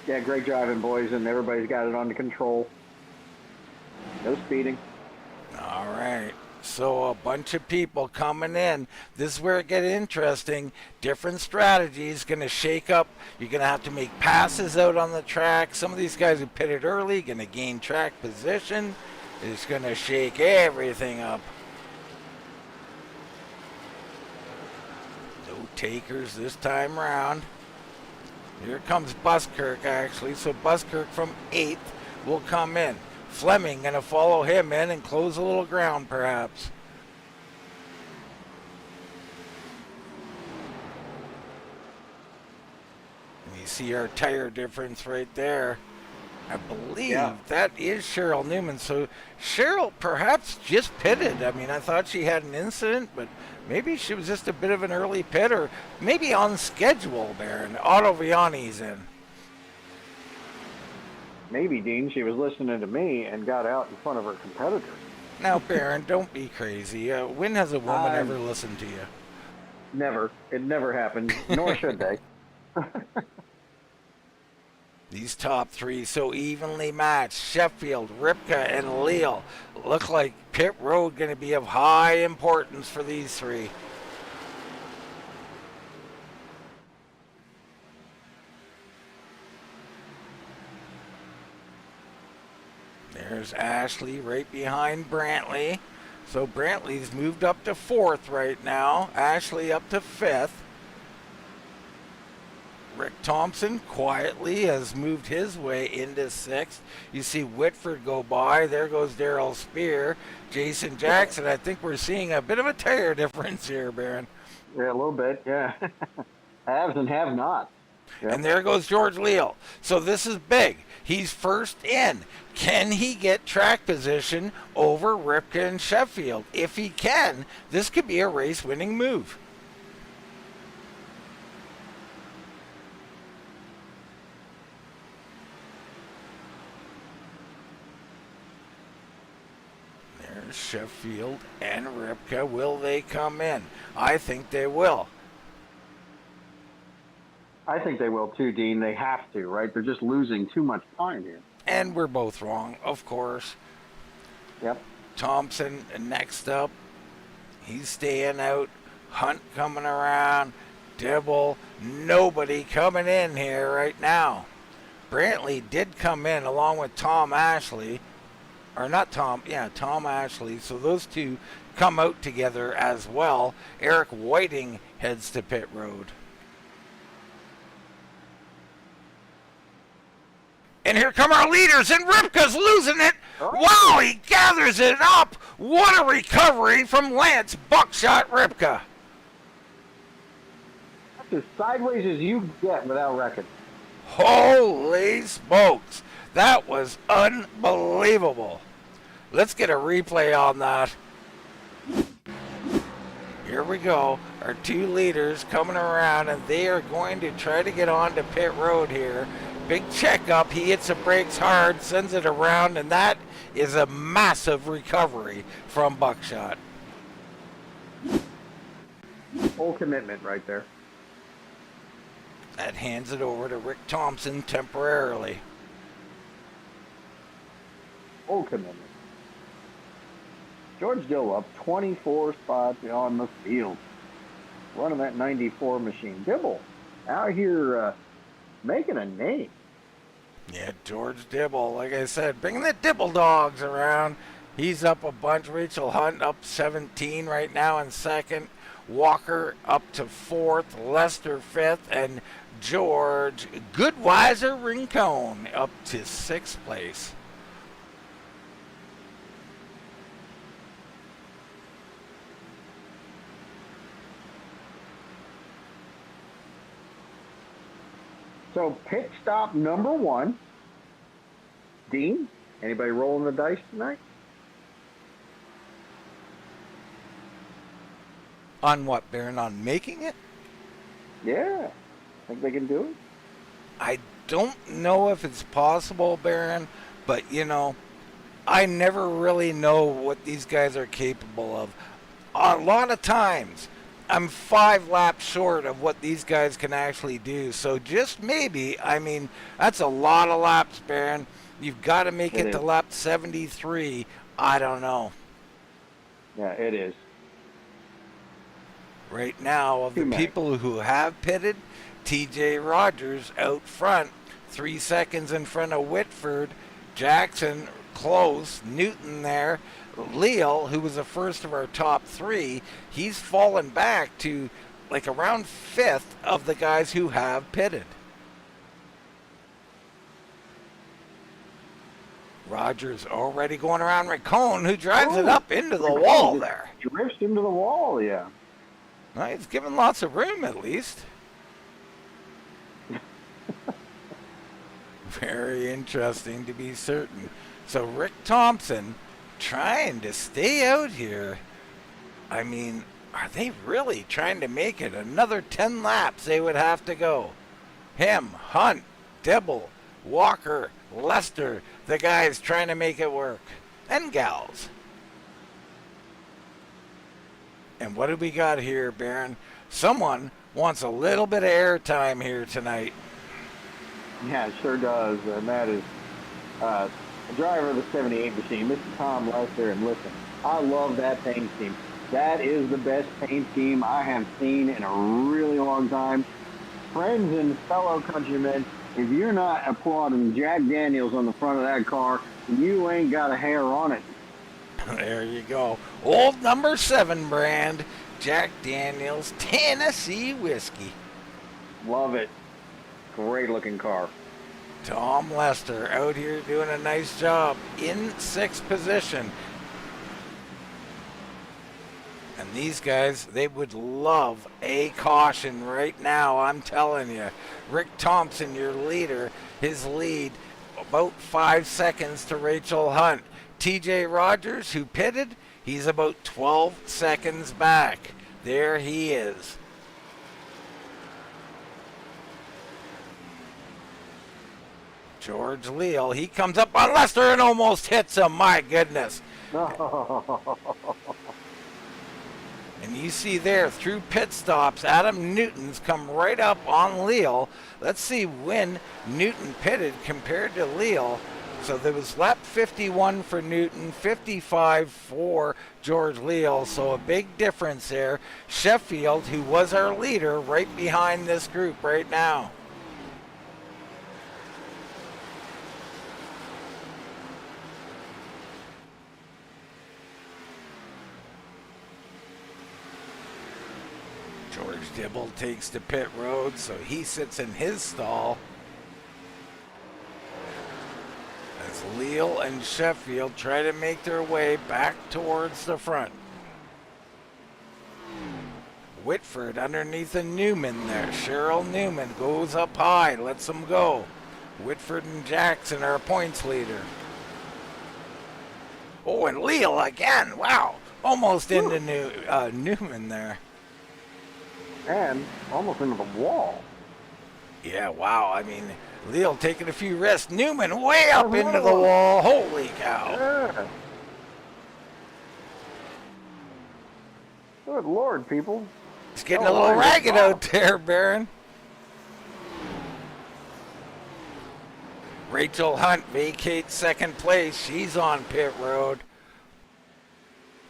Yeah, great driving, boys, and everybody's got it under control. No speeding. All right. So a bunch of people coming in. This is where it gets interesting. Different strategies going to shake up. You're going to have to make passes out on the track. Some of these guys who pitted early going to gain track position. It's going to shake everything up. No takers this time around. Here comes Buskirk, actually. So Buskirk from 8th will come in. Fleming going to follow him in and close a little ground, perhaps. And you see our tire difference right there. I believe that is Cheryl Newman. So Cheryl perhaps just pitted. I mean, I thought she had an incident, but maybe she was just a bit of an early pit, or maybe on schedule there, and Otto Viani's in. Maybe, Dean, she was listening to me and got out in front of her competitors. Now, Baron, don't be crazy. When has a woman ever listened to you? Never. It never happened, nor should they. These top three so evenly matched. Sheffield, Ripka, and Leal look like pit road going to be of high importance for these three. There's Ashley right behind Brantley. So Brantley's moved up to 4th right now. Ashley up to 5th. Rick Thompson quietly has moved his way into 6th. You see Whitford go by. There goes Daryl Speer. Jason Jackson. I think we're seeing a bit of a tire difference here, Baron. Yeah, a little bit, yeah. Haves and have-nots. Yep. And there goes George Leal. So this is big. He's first in. Can he get track position over Ripka and Sheffield? If he can, this could be a race-winning move. There's Sheffield and Ripka. Will they come in? I think they will. I think they will too, Dean. They have to, right? They're just losing too much time here. And we're both wrong, of course. Yep. Thompson next up. He's staying out. Hunt coming around. Dibble. Nobody coming in here right now. Brantley did come in along with Tom Ashley. Or not Tom, yeah, Tom Ashley. So those two come out together as well. Eric Whiting heads to pit road. And here come our leaders, and Ripka's losing it. Wow, he gathers it up. What a recovery from Lance Buckshot Ripka. That's as sideways as you get without wrecking. Holy smokes. That was unbelievable. Let's get a replay on that. Here we go. Our two leaders coming around, and they are going to try to get on to pit road here. Big checkup. He hits the brakes hard, sends it around, and that is a massive recovery from Buckshot. Full commitment right there. That hands it over to Rick Thompson temporarily. Full commitment. George Dillwell, 24 spots on the field. Running that 94 machine. Dibble out here making a name. Yeah, George Dibble, like I said, bringing the Dibble dogs around. He's up a bunch. Rachel Hunt up 17 right now in 2nd. Walker up to 4th. Lester 5th. And George Goodweiser Rincon up to 6th place. So pit stop number 1. Dean, anybody rolling the dice tonight? On what, Baron? On making it? Yeah. Think they can do it? I don't know if it's possible, Baron, but, you know, I never really know what these guys are capable of. A lot of times, I'm 5 laps short of what these guys can actually do. So just maybe, I mean, that's a lot of laps, Baron. You've got to make it to lap 73. I don't know. Yeah, it is. Right now, of the Too many. people who have pitted, TJ Rogers out front, 3 seconds in front of Whitford, Jackson close, Newton there, Leal, who was the first of our top three, he's fallen back to like around fifth of the guys who have pitted. Rogers already going around Racone, who drives it up into the wall there. Drifts into the wall, yeah. Well, he's given lots of room at least. Very interesting to be certain. So Rick Thompson trying to stay out here. I mean, are they really trying to make it another 10 laps they would have to go? Him, Hunt, Dibble, Walker, Lester, the guys trying to make it work. And gals. And what do we got here, Baron? Someone wants a little bit of airtime here tonight. Yeah, it sure does. And that is the driver of the 78 machine, Mr. Tom Lester. And listen, I love that paint scheme. That is the best paint scheme I have seen in a really long time. Friends and fellow countrymen, if you're not applauding Jack Daniels on the front of that car, you ain't got a hair on it. There you go. Old number 7 brand, Jack Daniels Tennessee Whiskey. Love it. Great looking car. Tom Lester out here doing a nice job in 6th position. And these guys, they would love a caution right now, I'm telling you. Rick Thompson, your leader, his lead about 5 seconds to Rachel Hunt. TJ Rogers, who pitted, he's about 12 seconds back. There he is. George Leal, he comes up on Lester and almost hits him. My goodness. And you see there, through pit stops, Adam Newton's come right up on Leal. Let's see when Newton pitted compared to Leal. So there was lap 51 for Newton, 55 for George Leal. So a big difference there. Sheffield, who was our leader, right behind this group right now. George Dibble takes to pit road, so he sits in his stall. As Leal and Sheffield try to make their way back towards the front. Whitford underneath a Newman there. Cheryl Newman goes up high, lets them go. Whitford and Jackson are a points leader. Oh, and Leal again. Wow. Almost into Newman there. And almost into the wall. Yeah, wow. I mean, Leal taking a few risks. Newman way up into the wall. Holy cow. Yeah. Good Lord, people. It's getting a little ragged out there, Baron. Rachel Hunt vacates 2nd place. She's on pit road.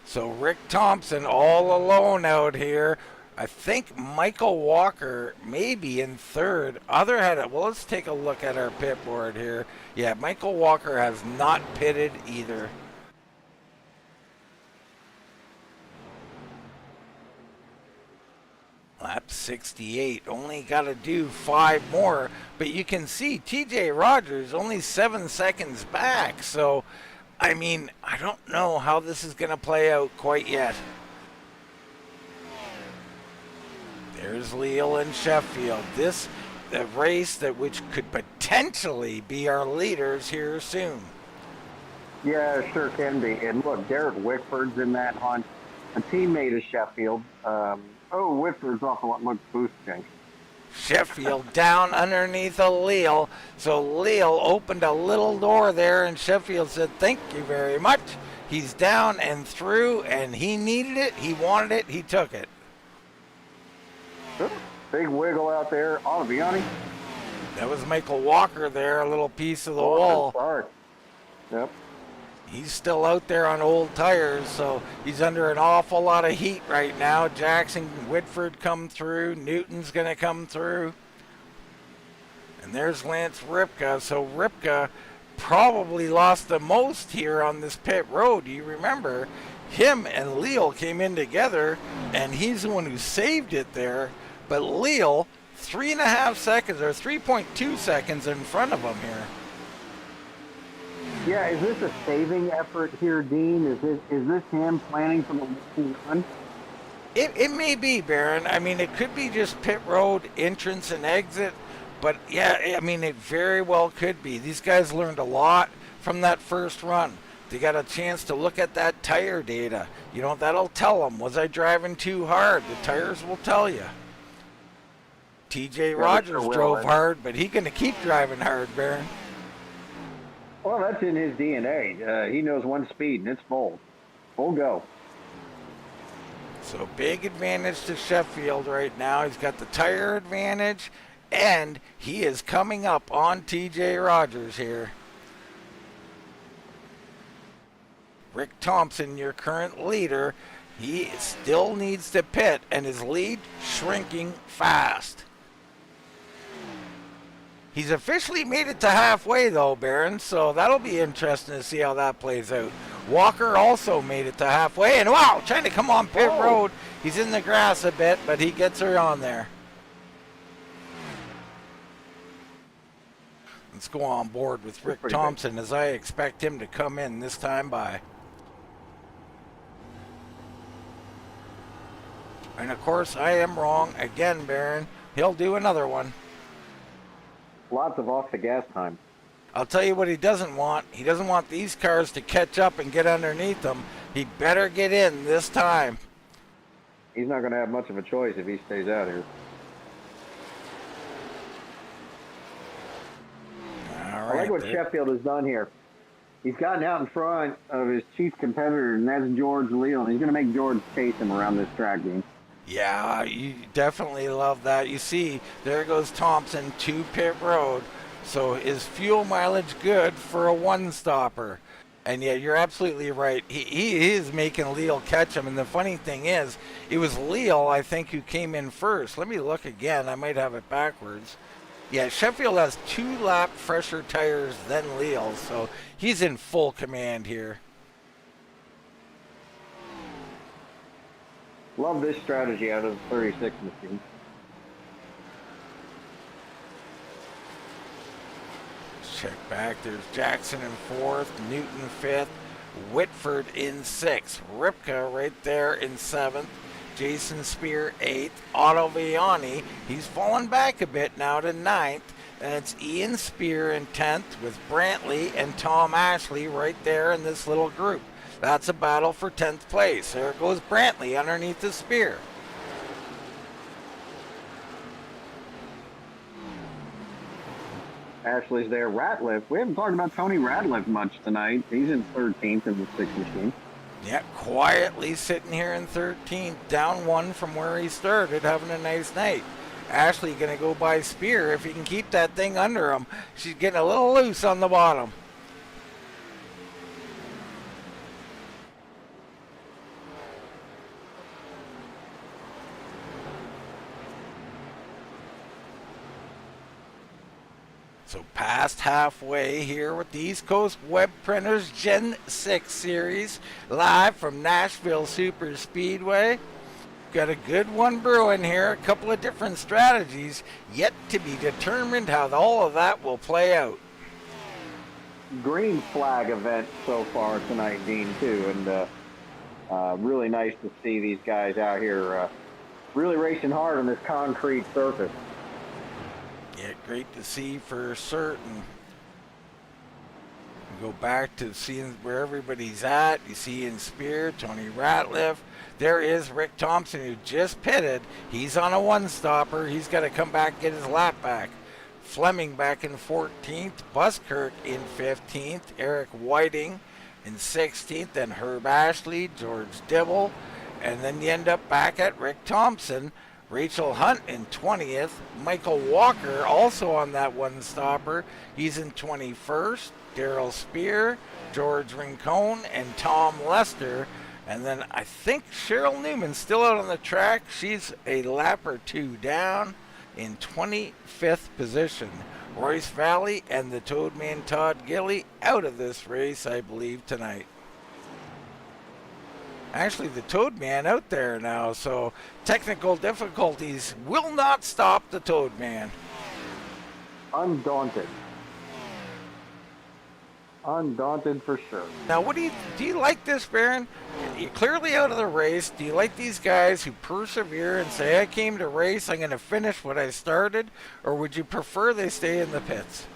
So Rick Thompson all alone out here. I think Michael Walker may be in 3rd. Well, let's take a look at our pit board here. Yeah, Michael Walker has not pitted either. Lap 68. Only got to do 5 more. But you can see TJ Rogers only 7 seconds back. So, I mean, I don't know how this is going to play out quite yet. There's Leal and Sheffield. This the race which could potentially be our leaders here soon. Yeah, it sure can be. And look, Derek Whitford's in that hunt. A teammate of Sheffield. Whitford's off the look boost tank. Sheffield down underneath a Leal. So Leal opened a little door there, and Sheffield said, "Thank you very much." He's down and through, and he needed it. He wanted it. He took it. Big wiggle out there. Ought to be on him. That was Michael Walker there, a little piece of the wall. Start. Yep. He's still out there on old tires, so he's under an awful lot of heat right now. Jackson Whitford come through. Newton's going to come through. And there's Lance Ripka. So Ripka probably lost the most here on this pit road. You remember, him and Leal came in together, and he's the one who saved it there. But Leal, 3.5 seconds or 3.2 seconds in front of him here. Yeah, is this a saving effort here, Dean? Is this him planning for the long run? It may be, Baron. I mean, it could be just pit road entrance and exit. But, yeah, I mean, it very well could be. These guys learned a lot from that first run. They got a chance to look at that tire data. You know, that'll tell them, was I driving too hard? The tires will tell you. TJ Rogers drove hard, but he's going to keep driving hard, Baron. Well, that's in his DNA. He knows one speed, and it's full. Full go. So big advantage to Sheffield right now. He's got the tire advantage, and he is coming up on TJ Rogers here. Rick Thompson, your current leader, he still needs to pit, and his lead shrinking fast. He's officially made it to halfway, though, Baron, so that'll be interesting to see how that plays out. Walker also made it to halfway, and wow, trying to come on pit road. He's in the grass a bit, but he gets her on there. Let's go on board with Rick Thompson as I expect him to come in this time by. And of course, I am wrong again, Baron. He'll do another one. Lots of off the gas time. I'll tell you what he doesn't want. He doesn't want these cars to catch up and get underneath them. He better get in this time. He's not going to have much of a choice if he stays out here. All right, I like what Sheffield has done here. He's gotten out in front of his chief competitor, and that's George Leal. He's going to make George chase him around this track, Dean. Yeah, you definitely love that. You see, there goes Thompson to pit road. So is fuel mileage good for a one-stopper? And yeah, you're absolutely right. He is making Leal catch him. And the funny thing is, it was Leal, I think, who came in first. Let me look again. I might have it backwards. Yeah, Sheffield has 2 lap fresher tires than Leal. So he's in full command here. Love this strategy out of the 36 machine. Check back. There's Jackson in 4th, Newton 5th, Whitford in 6th, Ripka right there in 7th, Jason Speer 8th, Otto Viani, he's fallen back a bit now to 9th, and it's Ian Speer in 10th with Brantley and Tom Ashley right there in this little group. That's a battle for 10th place. There goes Brantley underneath the Spear. Ashley's there. Ratliff. We haven't talked about Tony Ratliff much tonight. He's in 13th in the 6 machine. Yeah, quietly sitting here in 13th, down 1 from where he started, having a nice night. Ashley going to go by Spear if he can keep that thing under him. She's getting a little loose on the bottom. So past halfway here with the East Coast Web Printers Gen 6 series, live from Nashville Superspeedway. Got a good one brewing here, a couple of different strategies, yet to be determined how all of that will play out. Green flag event so far tonight, Dean, too, and really nice to see these guys out here really racing hard on this concrete surface. Yeah, great to see for certain. We go back to seeing where everybody's at. You see in Spear, Tony Ratliff. There is Rick Thompson, who just pitted. He's on a one-stopper. He's got to come back and get his lap back. Fleming back in 14th. Buskirk in 15th. Eric Whiting in 16th. Then Herb Ashley, George Dibble. And then you end up back at Rick Thompson Rachel Hunt in 20th. Michael Walker also on that one stopper. He's in 21st. Daryl Speer, George Rincon, and Tom Lester. And then I think Cheryl Newman's still out on the track. She's a lap or two down in 25th position. Royce Valley and the Toadman Todd Gilly out of this race, I believe, tonight. Actually, the Toadman out there now, so technical difficulties will not stop the Toadman. Undaunted. Undaunted for sure. Now, what do you like this, Baron? You're clearly out of the race. Do you like these guys who persevere and say, I came to race, I'm going to finish what I started? Or would you prefer they stay in the pits?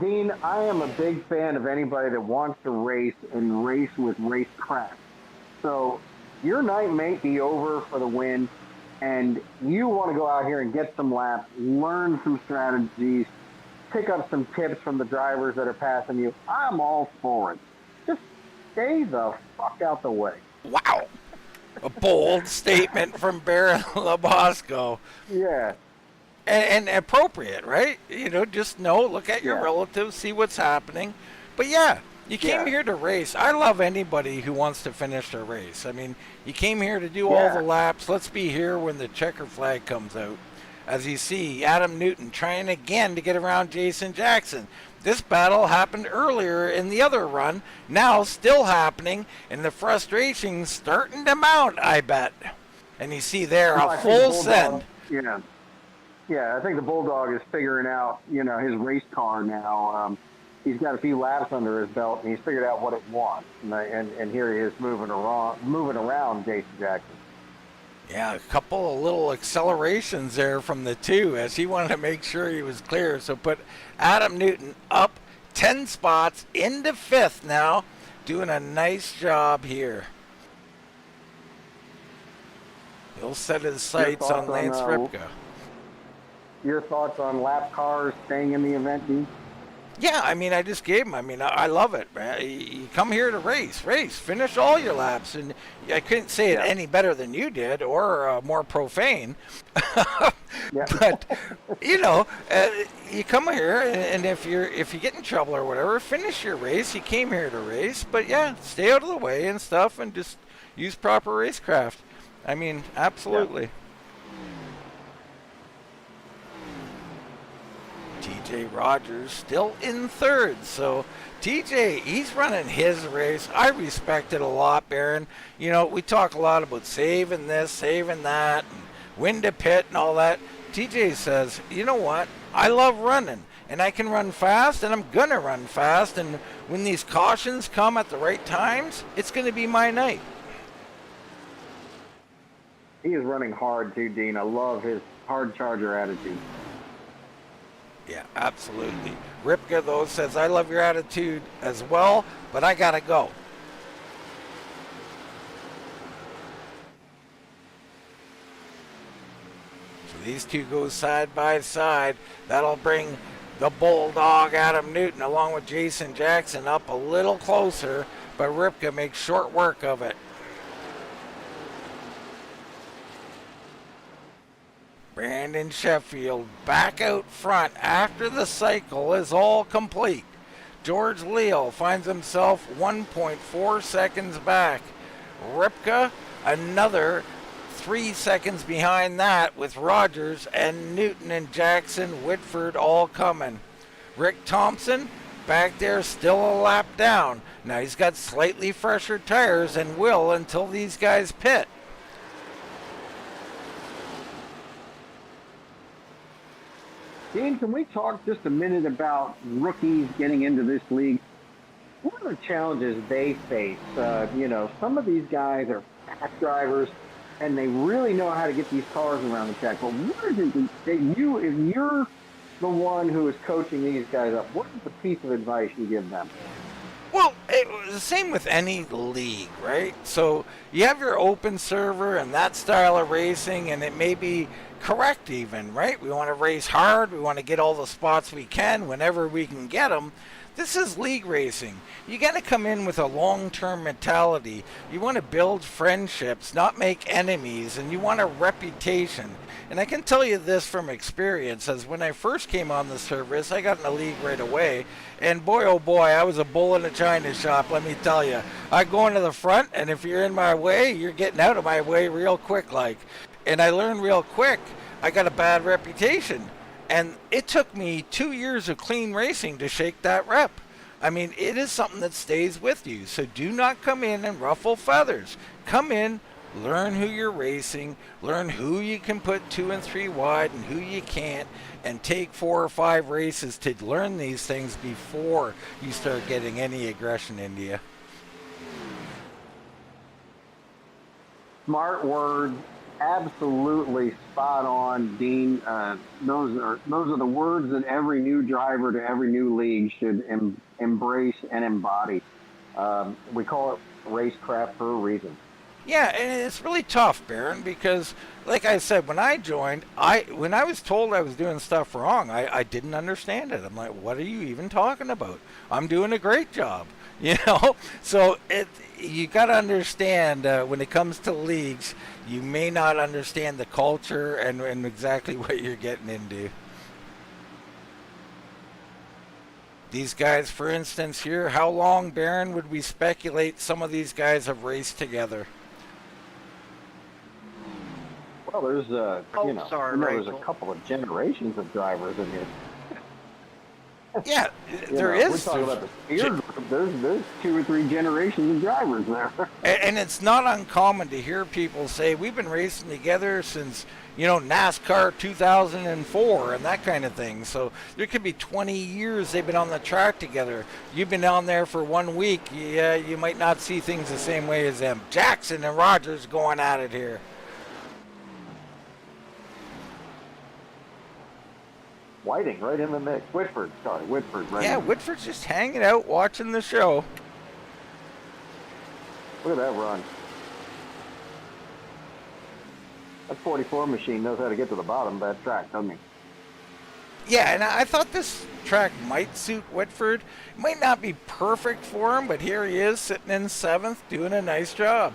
Dean, I am a big fan of anybody that wants to race and race with racecraft. So your night may be over for the win, and you want to go out here and get some laps, learn some strategies, pick up some tips from the drivers that are passing you. I'm all for it. Just stay the fuck out the way. Wow. A bold statement from Baron Labosco. Yeah. And appropriate, right? You know, just look at your relatives, see what's happening. But yeah, you came here to race. I love anybody who wants to finish their race. I mean, you came here to do all the laps. Let's be here when the checker flag comes out. As you see, Adam Newton trying again to get around Jason Jackson. This battle happened earlier in the other run, now still happening, and the frustration starting to mount, I bet. And you see there a full send. Yeah, I think the Bulldog is figuring out, his race car now. He's got a few laps under his belt, and he's figured out what it wants. And here he is moving around Jason Jackson. Yeah, a couple of little accelerations there from the two as he wanted to make sure he was clear. So put Adam Newton up 10 spots into 5th now, doing a nice job here. He'll set his sights on Lance Ripka. Your thoughts on lap cars staying in the event, Dean? Yeah, I mean, I just gave him. I mean, I love it, man. You come here to race, finish all your laps. And I couldn't say it any better than you did or more profane. But, you come here, and if you get in trouble or whatever, finish your race. You came here to race. But, yeah, stay out of the way and stuff and just use proper racecraft. I mean, absolutely. Yeah. TJ Rogers still in 3rd. So TJ, he's running his race. I respect it a lot, Baron. We talk a lot about saving this, saving that, and when to pit and all that. TJ says, you know what? I love running, and I can run fast, and I'm going to run fast. And when these cautions come at the right times, it's going to be my night. He is running hard too, Dean. I love his hard charger attitude. Yeah, absolutely. Ripka, though, says, I love your attitude as well, but I got to go. So these two go side by side. That'll bring the Bulldog Adam Newton along with Jason Jackson up a little closer, but Ripka makes short work of it. Brandon Sheffield back out front after the cycle is all complete. George Leal finds himself 1.4 seconds back. Ripka another 3 seconds behind that with Rogers and Newton and Jackson, Whitford all coming. Rick Thompson back there still a lap down. Now he's got slightly fresher tires and will until these guys pit. Dean, can we talk just a minute about rookies getting into this league? What are the challenges they face? Some of these guys are fast drivers, and they really know how to get these cars around the track. But what is it that if you're the one who is coaching these guys up, what is the piece of advice you give them? Well, it was the same with any league, right? So you have your open server and that style of racing, and it may be correct even, right? We want to race hard. We want to get all the spots we can whenever we can get them. This is league racing. You got to come in with a long-term mentality. You want to build friendships, not make enemies, and you want a reputation. And I can tell you this from experience, as when I first came on the service, I got in a league right away. And boy, oh boy, I was a bull in a china shop, let me tell you. I go into the front, and if you're in my way, you're getting out of my way real quick like. And I learned real quick, I got a bad reputation. And it took me 2 years of clean racing to shake that rep. I mean, it is something that stays with you. So do not come in and ruffle feathers. Come in, learn who you're racing, learn who you can put 2 and 3 wide and who you can't, and take 4 or 5 races to learn these things before you start getting any aggression into you. Smart words. Absolutely spot on, Dean. Those are the words that every new driver to every new league should embrace and embody. We call it racecraft for a reason. Yeah, and it's really tough, Baron, because like I said, when I joined, when I was told I was doing stuff wrong, I didn't understand it. I'm like, what are you even talking about? I'm doing a great job, you know? So you got to understand when it comes to leagues, you may not understand the culture and exactly what you're getting into. These guys, for instance, here, how long, Baron, would we speculate some of these guys have raced together? Well, there's there's a couple of generations of drivers in here. Yeah, there is. We're talking about the Speer group. There's 2 or 3 generations of drivers there. And it's not uncommon to hear people say, we've been racing together since, NASCAR 2004 and that kind of thing. So there could be 20 years they've been on the track together. You've been on there for 1 week. Yeah, you might not see things the same way as them. Jackson and Rogers going at it here. Whiting right in the mix. Whitford. Right. Yeah, Whitford's just hanging out watching the show. Look at that run. That 44 machine knows how to get to the bottom of that track, doesn't he? Yeah, and I thought this track might suit Whitford. It might not be perfect for him, but here he is sitting in 7th doing a nice job.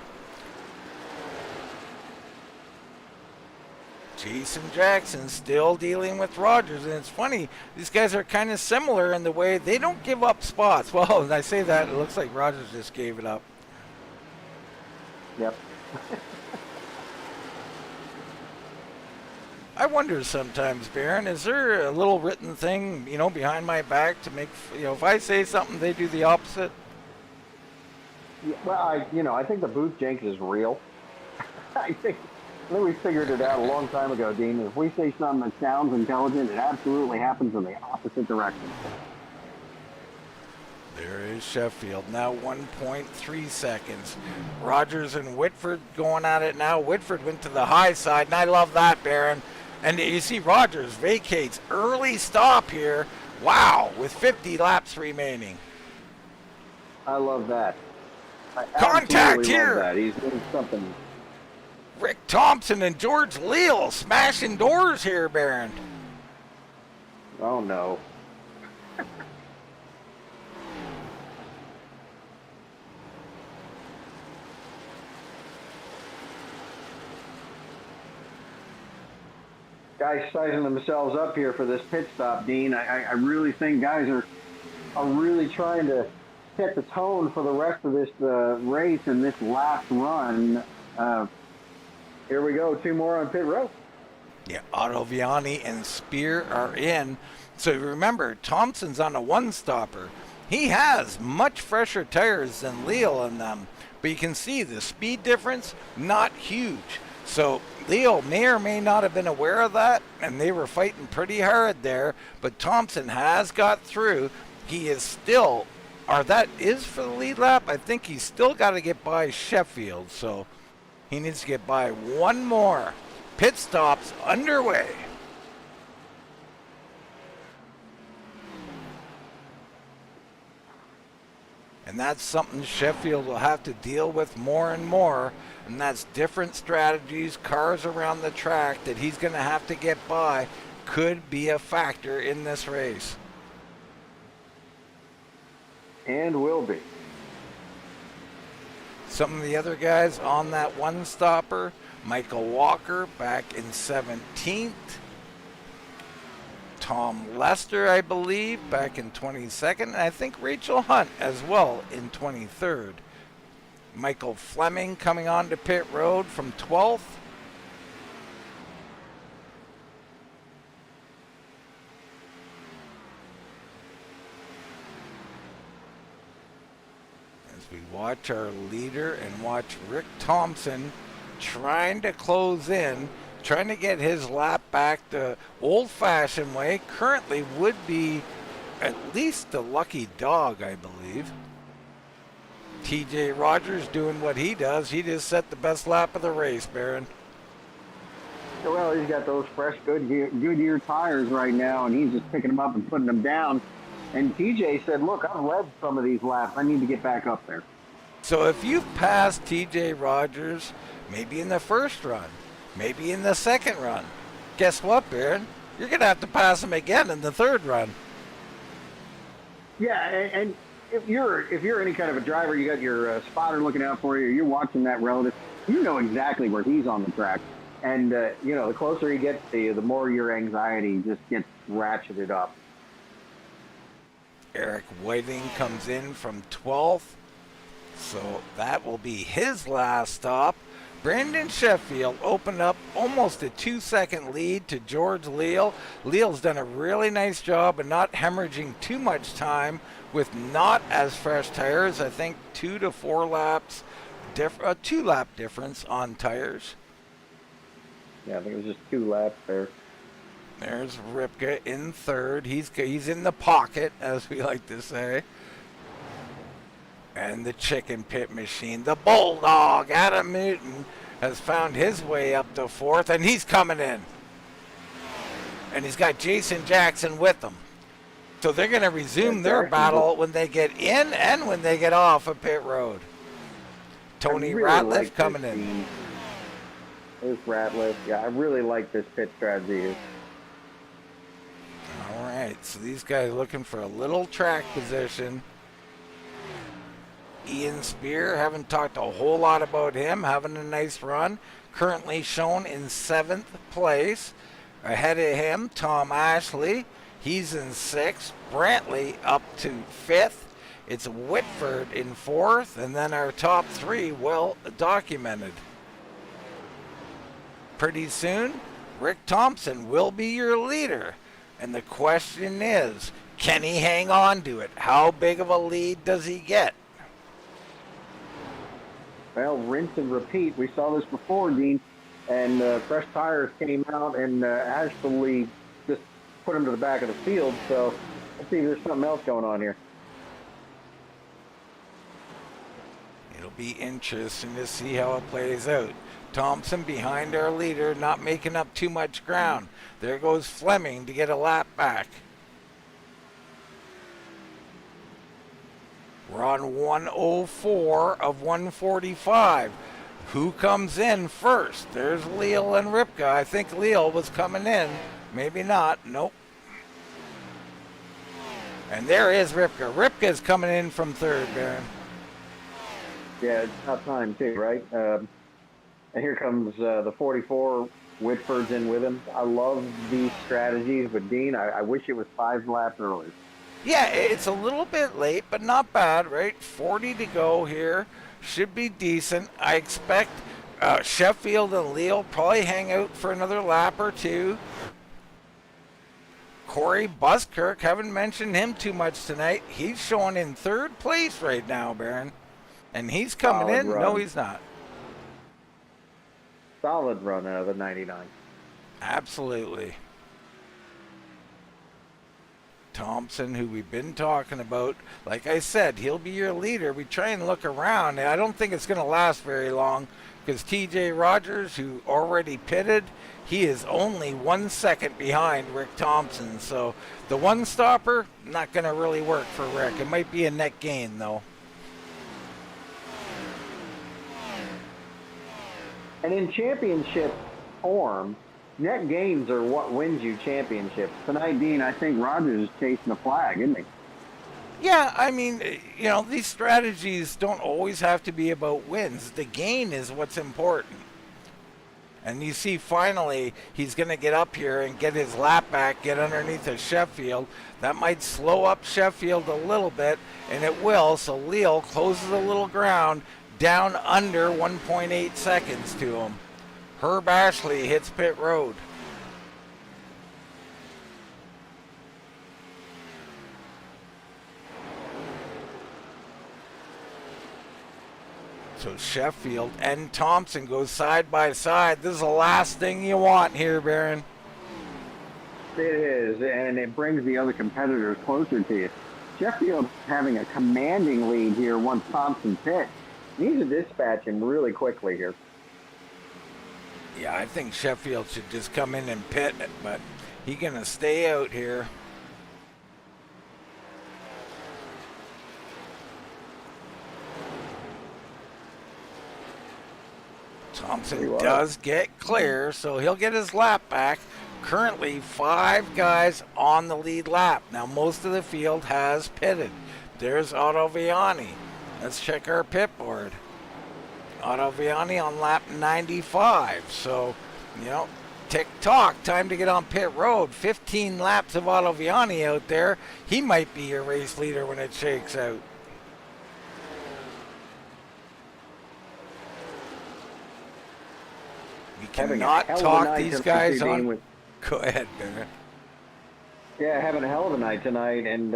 Jason Jackson still dealing with Rogers, and it's funny, these guys are kind of similar in the way they don't give up spots. Well, when I say that, it looks like Rogers just gave it up. Yep. I wonder sometimes, Baron, is there a little written thing, behind my back to make, if I say something, they do the opposite? Yeah, well, I think the booth jinx is real. I think we figured it out a long time ago, Dean. If we say something that sounds intelligent, it absolutely happens in the opposite direction. There is Sheffield, now 1.3 seconds. Rogers and Whitford going at it now. Whitford went to the high side, and I love that, Baron. And you see Rogers vacates early stop here. Wow, with 50 laps remaining. I love that. Contact here. Love that. He's doing something. Rick Thompson and George Leal smashing doors here, Baron. Oh, no. Guys sizing themselves up here for this pit stop, Dean. I really think guys are really trying to set the tone for the rest of this race and this last run. Here we go, 2 more on pit road. Yeah, Ottaviani and Speer are in. So remember, Thompson's on a 1-stopper. He has much fresher tires than Leal in them. But you can see the speed difference, not huge. So Leal may or may not have been aware of that, and they were fighting pretty hard there. But Thompson has got through. He is still, or that is for the lead lap. I think he's still got to get by Sheffield. So he needs to get by 1 more. Pit stops underway. And that's something Sheffield will have to deal with more and more. And that's different strategies, cars around the track that he's going to have to get by could be a factor in this race. And will be. Some of the other guys on that one stopper, Michael Walker back in 17th. Tom Lester, I believe, back in 22nd. And I think Rachel Hunt as well in 23rd. Michael Fleming coming on to pit road from 12th. As we watch our leader and watch Rick Thompson trying to close in, trying to get his lap back the old-fashioned way. Currently would be at least the lucky dog, I believe. TJ Rogers doing what he does. He just set the best lap of the race, Baron. Well, he's got those fresh Goodyear tires right now, and he's just picking them up and putting them down. And TJ said, look, I've led some of these laps. I need to get back up there. So if you've passed TJ Rogers, maybe in the first run, maybe in the second run, guess what, Baron? You're going to have to pass him again in the third run. Yeah, and if you're any kind of a driver, you got your spotter looking out for you, you're watching that relative, you know exactly where he's on the track. And, the closer he gets to you, the more your anxiety just gets ratcheted up. Eric Whiting comes in from 12th, so that will be his last stop. Brandon Sheffield opened up almost a 2-second lead to George Leal. Leal's done a really nice job of not hemorrhaging too much time with not as fresh tires. I think 2 to 4 laps, 2-lap difference on tires. Yeah, I think it was just 2 laps there. There's Ripka in third. He's in the pocket, as we like to say. And the chicken pit machine, the Bulldog, Adam Newton, has found his way up to fourth, and he's coming in. And he's got Jason Jackson with him. So they're going to resume their battle when they get in and when they get off of pit road. Tony Ratliff coming in. There's Ratliff. Yeah, I really like this pit strategy. All right, so these guys looking for a little track position. Ian Speer, haven't talked a whole lot about him, having a nice run. Currently shown in 7th place. Ahead of him, Tom Ashley. He's in 6th. Brantley up to 5th. It's Whitford in 4th. And then our top 3 well documented. Pretty soon, Rick Thompson will be your leader. And the question is, can he hang on to it? How big of a lead does he get? Well, rinse and repeat. We saw this before, Dean, and fresh tires came out and actually just put him to the back of the field. So let's see if there's something else going on here. It'll be interesting to see how it plays out. Thompson behind our leader, not making up too much ground. There goes Fleming to get a lap back. We're on 104 of 145. Who comes in first? There's Leal and Ripka. I think Leal was coming in. Maybe not. Nope. And there is Ripka. Ripka's coming in from third, Baron. Yeah, it's about time too, right? And here comes the 44. Whitford's in with him. I love these strategies, but Dean, I wish it was 5 laps earlier. Yeah, it's a little bit late, but not bad, right? 40 to go here. Should be decent. I expect Sheffield and Leal probably hang out for another lap or two. Corey Buskirk, haven't mentioned him too much tonight. He's showing in 3rd place right now, Baron. And he's coming Solid in. run. No, he's not. Solid run out of the 99. Absolutely. Thompson, who we've been talking about, like I said, he'll be your leader. We try and look around, and I don't think it's going to last very long because TJ Rogers, who already pitted, he is only 1 second behind Rick Thompson. So the one stopper, not going to really work for Rick. It might be a net gain, though. And in championship form, net gains are what wins you championships. Tonight, Dean, I think Rogers is chasing the flag, isn't he? Yeah, I mean, you know, these strategies don't always have to be about wins. The gain is what's important. And you see, finally, he's going to get up here and get his lap back, get underneath of Sheffield. That might slow up Sheffield a little bit, and it will. So Leal closes a little ground down under 1.8 seconds to him. Herb Ashley hits pit road. So Sheffield and Thompson go side by side. This is the last thing you want here, Baron. It is, and it brings the other competitors closer to you. Sheffield having a commanding lead here once Thompson pits. Needs to dispatch him really quickly here. Yeah, I think Sheffield should just come in and pit it, but he's going to stay out here. Thompson does get clear, so he'll get his lap back. Currently, 5 guys on the lead lap. Now, most of the field has pitted. There's Otto Viani. Let's check our pit board. Otto Viani on lap 95. So, you know, tick-tock, time to get on pit road. 15 laps of Otto Viani out there. He might be your race leader when it shakes out. You cannot talk these guys on. Go ahead, Barrett. Yeah, having a hell of a night tonight. And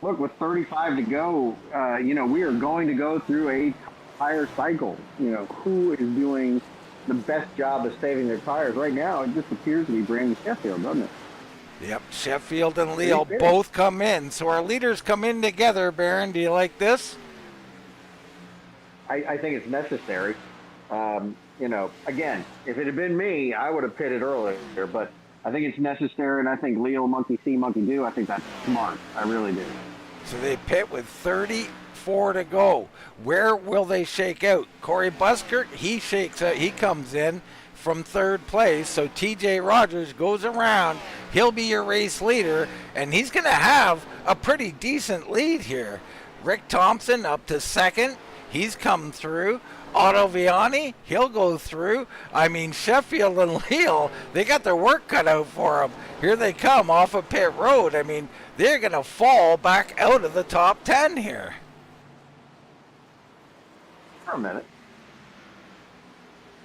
look, with 35 to go, you know, we are going to go through a tire cycle. You know, who is doing the best job of saving their tires right now? It just appears to be Brandon Sheffield, doesn't it? Yep, Sheffield and Leal both come in. So our leaders come in together, Baron. Do you like this? I think it's necessary. You know, again, if it had been me, I would have pitted earlier, but I think it's necessary, and I think Leal, monkey see, monkey do. I think that's smart. I really do. So they pit with 34 to go. Where will they shake out? Corey Buskirk, he shakes out. He comes in from 3rd place. So TJ Rogers goes around. He'll be your race leader, and he's going to have a pretty decent lead here. Rick Thompson up to 2nd. He's come through. Otto Viani, he'll go through. I mean, Sheffield and Leal, they got their work cut out for them. Here they come off of pit road. I mean, they're going to fall back out of the top 10 here. For a minute.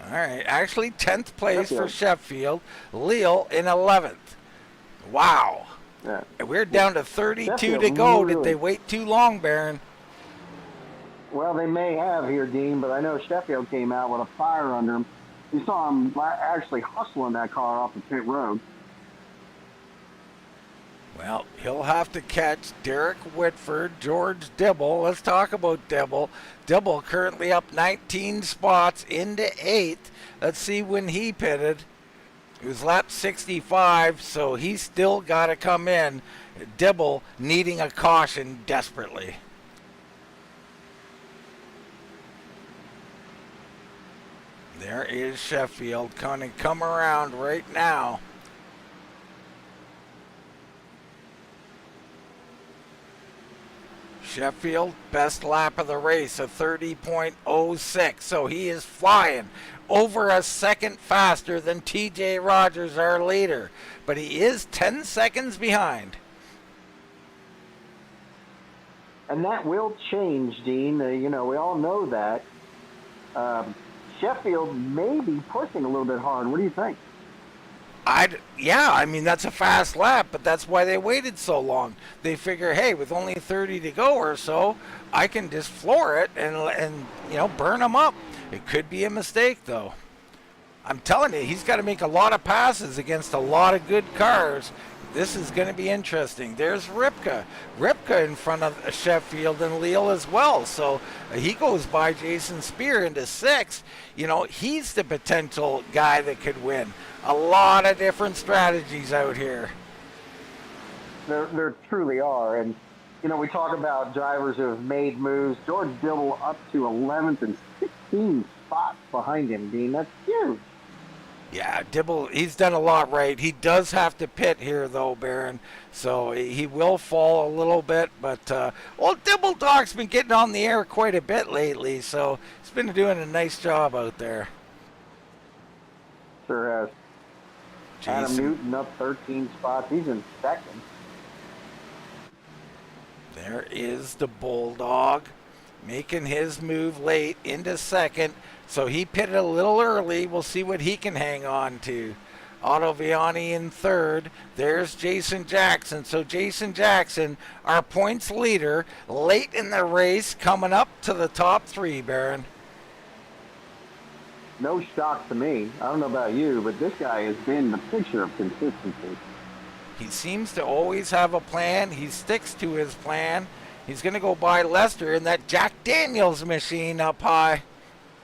All right, actually 10th place for Sheffield. Leal in 11th. Wow. Yeah. And we're down to 32 Sheffield to go. really... Did they wait too long, Baron? Well, they may have here, Dean, but I know Sheffield came out with a fire under him. You saw him actually hustling that car off the pit road. Well, he'll have to catch Derek Whitford, George Dibble. Let's talk about Dibble. Dibble currently up 19 spots into 8th. Let's see when he pitted. It was lap 65, so he's still got to come in. Dibble needing a caution desperately. There is Sheffield going to come around right now. Sheffield, best lap of the race, a 30.06. So he is flying over a second faster than TJ Rogers, our leader. But he is 10 seconds behind. And that will change, Dean. You know, we all know that. Sheffield may be pushing a little bit hard. What do you think? Yeah, I mean, that's a fast lap, but that's why they waited so long. They figure, hey, with only 30 to go or so, I can just floor it and you know, burn them up. It could be a mistake, though. I'm telling you, he's got to make a lot of passes against a lot of good cars. This is going to be interesting. There's Ripka. Ripka in front of Sheffield and Leal as well. So he goes by Jason Speer into 6th. You know, he's the potential guy that could win. A lot of different strategies out here. There truly are. And, you know, we talk about drivers who have made moves. George Dibble up to 11th and 16 spots behind him, Dean. That's huge. Yeah, Dibble, he's done a lot right. He does have to pit here, though, Baron. So he will fall a little bit. But, well, Dibble Dog's been getting on the air quite a bit lately. So he's been doing a nice job out there. Sure has. Adam Jason, Newton up 13 spots. He's in second. there is the Bulldog making his move late into second. So he pitted a little early. We'll see what he can hang on to. Otto Viani in third. There's Jason Jackson. So Jason Jackson, our points leader, late in the race, coming up to the top three, Baron. No shock to me. I don't know about you, but this guy has been the picture of consistency. He seems to always have a plan. He sticks to his plan. He's going to go by Lester in that Jack Daniels machine up high.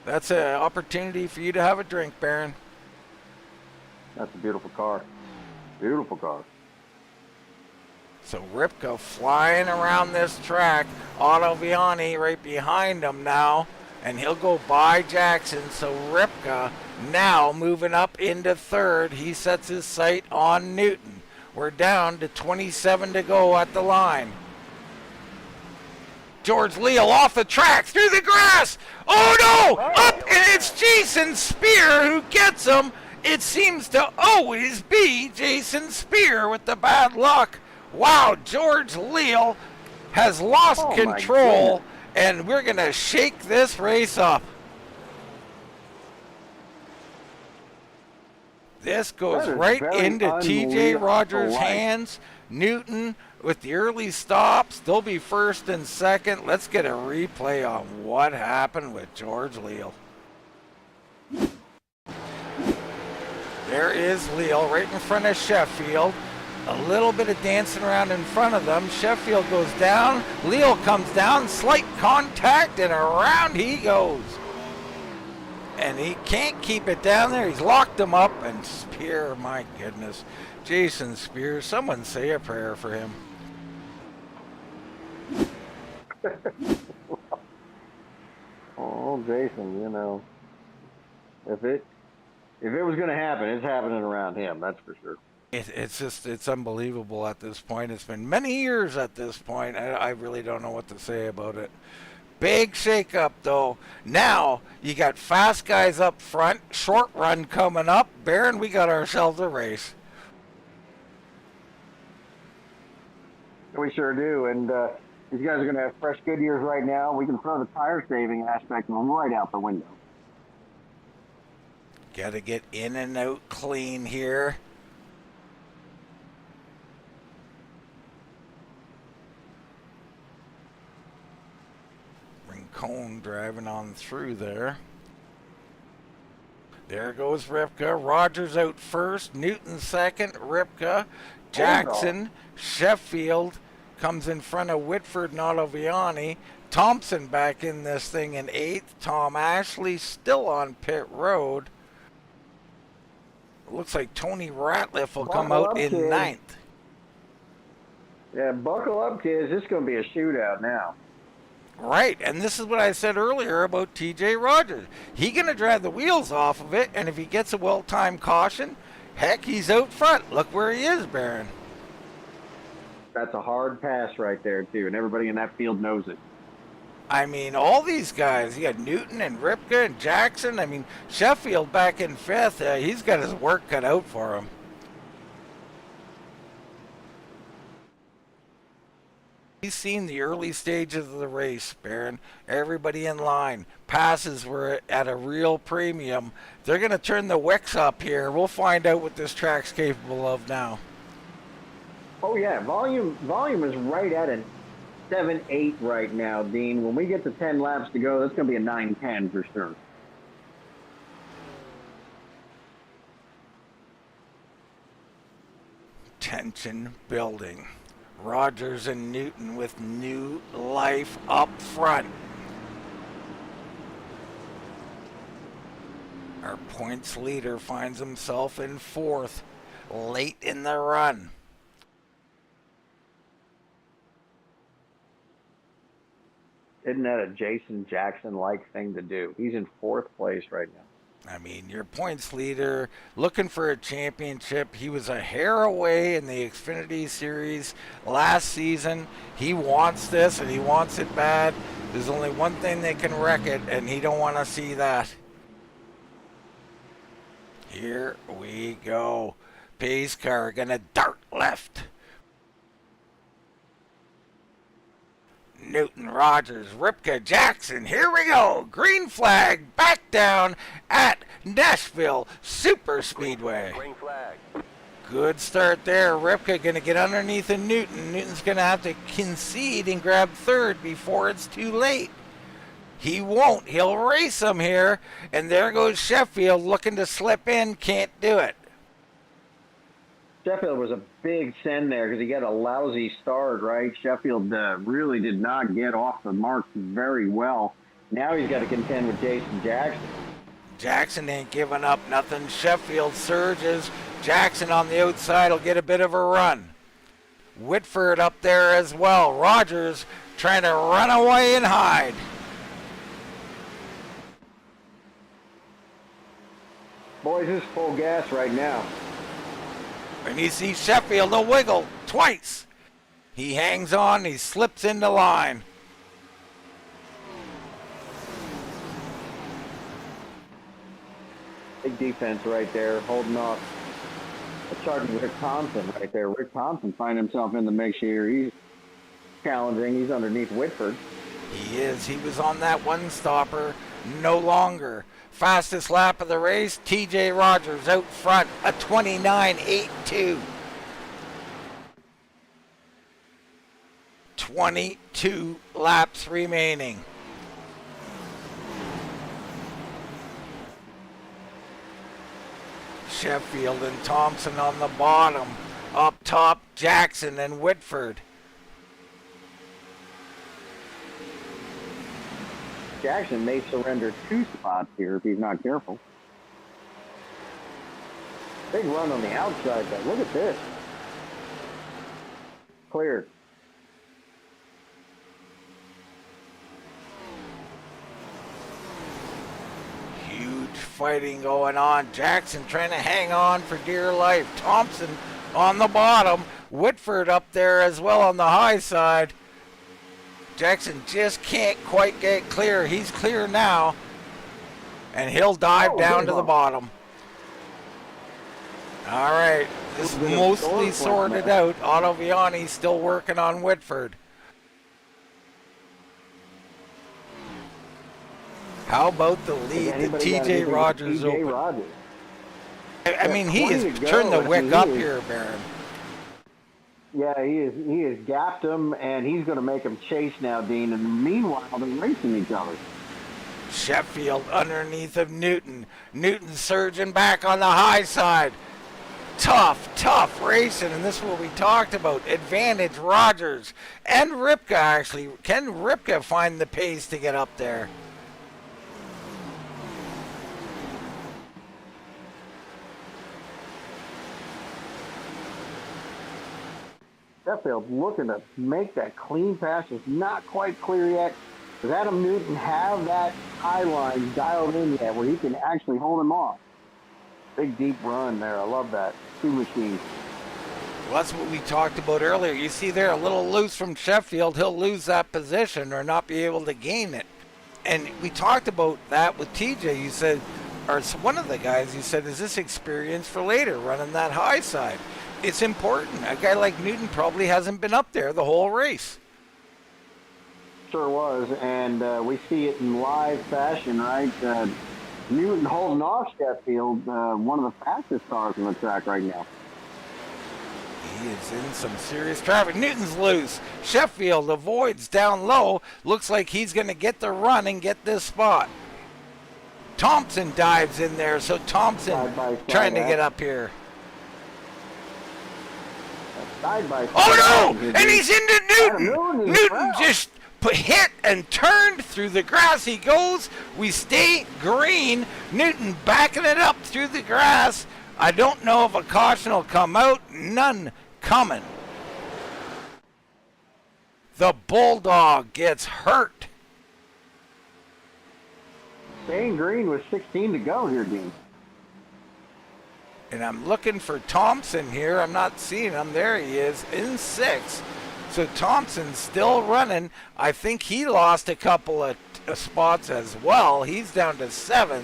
That's an opportunity for you to have a drink, Baron. That's a beautiful car. Beautiful car. So Ripka flying around this track. Otto Viani right behind him now. And he'll go by Jackson. So Ripka now moving up into third. He sets his sight on Newton. We're down to 27 to go at the line. George Leal off the track, through the grass. Oh no! Up, and it's Jason Speer who gets him. It seems to always be Jason Speer with the bad luck. Wow, George Leal has lost control, and we're going to shake this race up. This goes right into TJ Rogers' hands. Newton with the early stops. They'll be first and second. Let's get a replay on what happened with George Leal. There is Leal right in front of Sheffield. A little bit of dancing around in front of them. Sheffield goes down. Leal comes down. Slight contact, and around he goes. And he can't keep it down there. He's locked him up. And Speer, my goodness. Jason Speer, someone say a prayer for him. Oh, Jason, you know, if it was going to happen, it's happening around him, that's for sure. It's unbelievable at this point. It's been many years at this point. I really don't know what to say about it. Big shakeup, though. Now, you got fast guys up front, short run coming up. Baron, we got ourselves a race. We sure do, and these guys are going to have fresh Goodyears right now. We can throw the tire saving aspect right out the window. Got to get in and out clean here. Rincon driving on through there. There goes Ripka. Rogers out first. Newton second. Ripka. Jackson. Sheffield comes in front of Whitford and Otto Viani. Thompson back in this thing in eighth. Tom Ashley still on pit road. Looks like Tony Ratliff will come out in ninth. Yeah, buckle up, kids. This is going to be a shootout now. Right, and this is what I said earlier about TJ Rogers. He's going to drive the wheels off of it, and if he gets a well-timed caution, heck, he's out front. Look where he is, Baron. That's a hard pass right there, too, and everybody in that field knows it. I mean, all these guys, you got Newton and Ripka and Jackson. I mean, Sheffield back in fifth. He's got his work cut out for him. He's seen the early stages of the race, Baron. Everybody in line. Passes were at a real premium. They're going to turn the wicks up here. We'll find out what this track's capable of now. Oh, yeah. Volume is right at a 7-8 right now, Dean. When we get to 10 laps to go, that's going to be a 9-10 for sure. Tension building. Rogers and Newton with new life up front. Our points leader finds himself in fourth, late in the run. Isn't that a Jason Jackson-like thing to do? He's in fourth place right now. I mean, your points leader, looking for a championship. He was a hair away in the Xfinity Series last season. He wants this, and he wants it bad. There's only one thing that can wreck it, and he don't want to see that. Here we go. Pace car gonna dart left. Newton, Rogers, Ripka, Jackson. Here we go. Green flag back down at Nashville Superspeedway. Green flag. Good start there. Ripka going to get underneath of Newton. Newton's going to have to concede and grab third before it's too late. He won't. He'll race him here. And there goes Sheffield looking to slip in. Can't do it. Sheffield was a big send there because he got a lousy start, right? Sheffield really did not get off the mark very well. Now he's got to contend with Jason Jackson. Jackson ain't giving up nothing. Sheffield surges. Jackson on the outside will get a bit of a run. Whitford up there as well. Rogers trying to run away and hide. Boys, this is full gas right now. And you see Sheffield a wiggle twice. He hangs on, he slips into line. Big defense right there, holding off. Charging Rick Thompson right there. Rick Thompson find himself in the mix here. He's challenging. He's underneath Whitford. He is. He was on that one stopper. No longer. Fastest lap of the race, TJ Rogers out front, a 29.82. 22 laps remaining. Sheffield and Thompson on the bottom. Up top, Jackson and Whitford. Jackson may surrender 2 spots here if he's not careful. Big run on the outside, though. Look at this. Cleared. Huge fighting going on. Jackson trying to hang on for dear life. Thompson on the bottom. Whitford up there as well on the high side. Jackson just can't quite get clear. He's clear now. And he'll dive down to the bottom. All right. This is mostly sorted out. Otto Viani's still working on Whitford. How about the lead that TJ Rogers opened? I mean, he has turned the wick up here, Baron. Yeah, he has gapped him, and he's going to make him chase now, Dean. And meanwhile, they're racing each other. Sheffield underneath of Newton. Newton surging back on the high side. Tough racing, and this is what we talked about. Advantage Rogers and Ripka, actually. Can Ripka find the pace to get up there? Sheffield looking to make that clean pass. It's not quite clear yet. Does Adam Newton have that high line dialed in yet where he can actually hold him off? Big deep run there. I love that. 2 machines. Well, that's what we talked about earlier. You see there, a little loose from Sheffield. He'll lose that position or not be able to gain it. And we talked about that with TJ. You said, or one of the guys, you said, is this experience for later, running that high side? It's important. A guy like Newton probably hasn't been up there the whole race. Sure was, and we see it in live fashion, right? Newton holding off Sheffield, one of the fastest cars on the track right now. He is in some serious traffic. Newton's loose. Sheffield avoids down low. Looks like he's going to get the run and get this spot. Thompson dives in there, so Thompson trying to get up here. Oh no! And he's into Newton! Newton just hit and turned through the grass. He goes. We stay green. Newton backing it up through the grass. I don't know if a caution will come out. None coming. The Bulldog gets hurt. Staying green with 16 to go here, Dean. And I'm looking for Thompson here. I'm not seeing him. There he is in 6th. So Thompson's still running. I think he lost a couple of spots as well. He's down to 7th.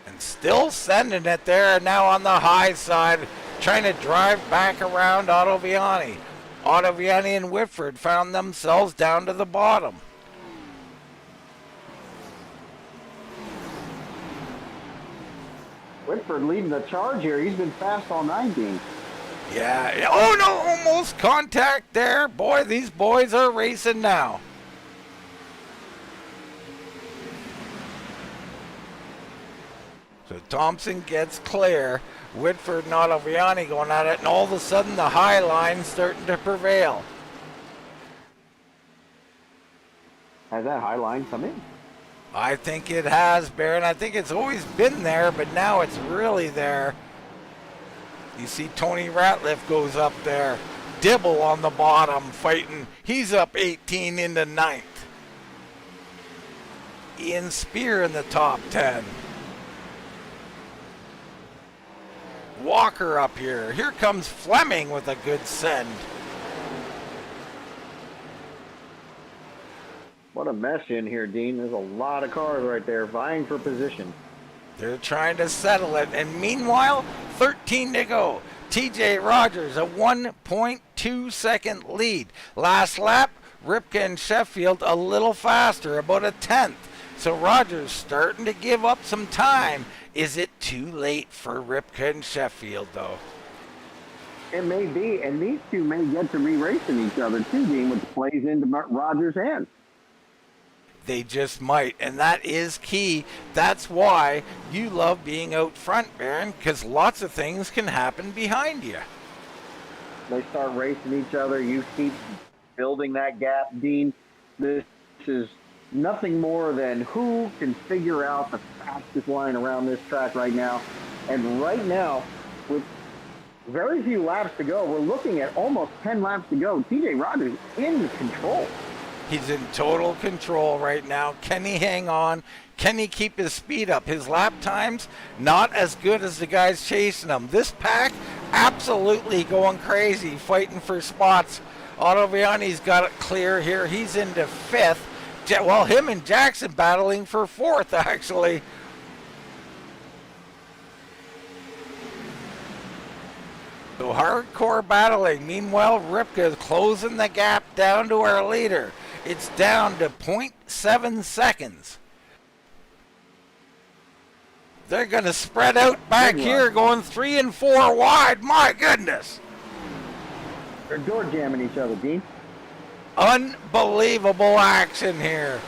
And still sending it there now on the high side, trying to drive back around Ottaviani. Ottaviani and Whitford found themselves down to the bottom. Whitford leading the charge here. He's been fast all night, Dean. Yeah. Oh, no, almost contact there. Boy, these boys are racing now. So Thompson gets clear. Whitford and Ottaviani going at it, and all of a sudden the high line's starting to prevail. Has that high line come in? I think it has, Baron. I think it's always been there, but now it's really there. You see Tony Ratliff goes up there. Dibble on the bottom fighting. He's up 18 into 9th. Ian Speer in the top 10. Walker up here. Here comes Fleming with a good send. What a mess in here, Dean. There's a lot of cars right there vying for position. They're trying to settle it. And meanwhile, 13 to go. TJ Rogers, a 1.2 second lead. Last lap, Ripka and Sheffield a little faster, about a 10th. So Rogers starting to give up some time. Is it too late for Ripka and Sheffield, though? It may be, and these two may get to re-racing each other too, Dean, which plays into Rogers' hands. They just might, and that is key. That's why you love being out front, Baron, because lots of things can happen behind you. They start racing each other. You keep building that gap, Dean. This is nothing more than who can figure out the fastest line around this track right now. And right now, with very few laps to go, we're looking at almost 10 laps to go. TJ Rogers in control. He's in total control right now. Can he hang on? Can he keep his speed up? His lap times, not as good as the guys chasing him. This pack, absolutely going crazy, fighting for spots. Ottaviani's got it clear here. He's into 5th. Well, him and Jackson battling for 4th, actually. So hardcore battling. Meanwhile, Ripka is closing the gap down to our leader. It's down to 0.7 seconds. They're going to spread out back here, going 3 and 4 wide. My goodness. They're door jamming each other, Dean. Unbelievable action here.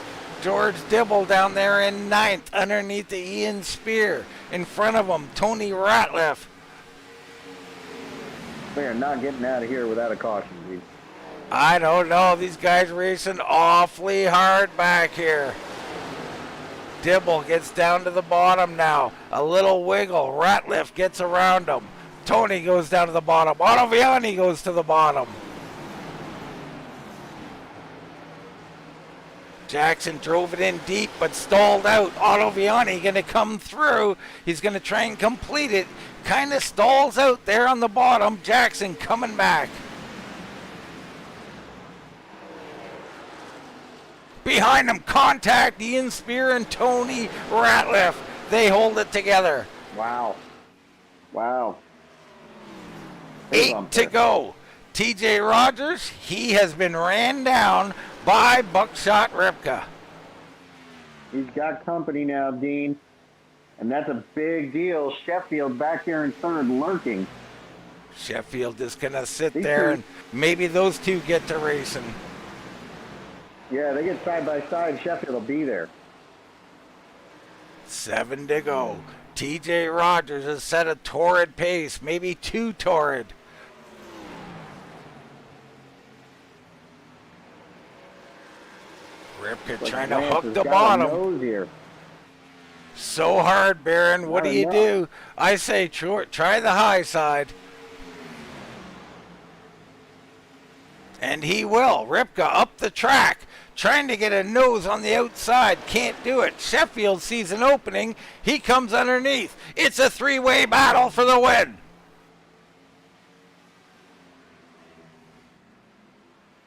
George Dibble down there in 9th, underneath the Ian Speer. In front of him, Tony Ratliff. They are not getting out of here without a caution, Dean. I don't know. These guys racing awfully hard back here. Dibble gets down to the bottom now. A little wiggle. Ratliff gets around him. Tony goes down to the bottom. Ottaviani goes to the bottom. Jackson drove it in deep but stalled out. Ottaviani going to come through. He's going to try and complete it. Kind of stalls out there on the bottom. Jackson coming back. Behind him, contact Ian Speer and Tony Ratliff. They hold it together. Wow. Wow. 8 to go. TJ Rogers, he has been ran down by Buckshot Ripka. He's got company now, Dean. And that's a big deal. Sheffield back here in 3rd lurking. Sheffield is going to sit there and maybe those two get to racing. Yeah, they get side by side. Sheffield will be there. 7 to go. TJ Rogers has set a torrid pace, maybe too torrid. Ripka trying to hook the bottom. Here. So hard, Baron. What do you do? I say try the high side. And he will. Ripka up the track, trying to get a nose on the outside. Can't do it. Sheffield sees an opening. He comes underneath. It's a three-way battle for the win.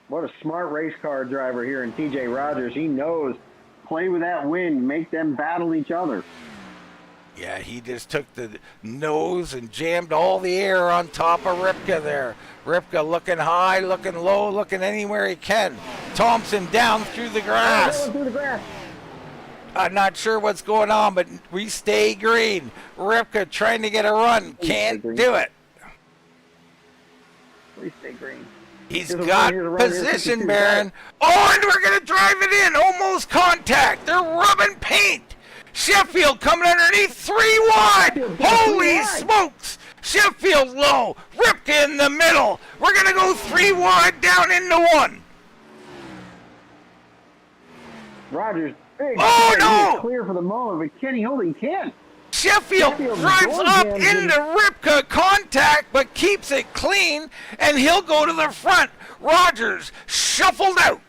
What a smart race car driver here in TJ Rogers. He knows play with that wind, make them battle each other. Yeah, he just took the nose and jammed all the air on top of Ripka there. Ripka looking high, looking low, looking anywhere he can. Thompson down through the grass. Through the grass. I'm not sure what's going on, but we stay green. Ripka trying to get a run. Can't do it. Please stay green. He's got position, Baron. Oh, and we're going to drive it in. Almost contact. They're rubbing paint. Sheffield coming underneath, 3 wide. Holy smokes. Sheffield low. Ripka in the middle. We're going to go 3 wide down into 1. Rogers, big. Oh, no. Clear for the moment, but Kenny Holding can't. Sheffield drives up into Ripka, contact, but keeps it clean, and he'll go to the front. Rogers shuffled out.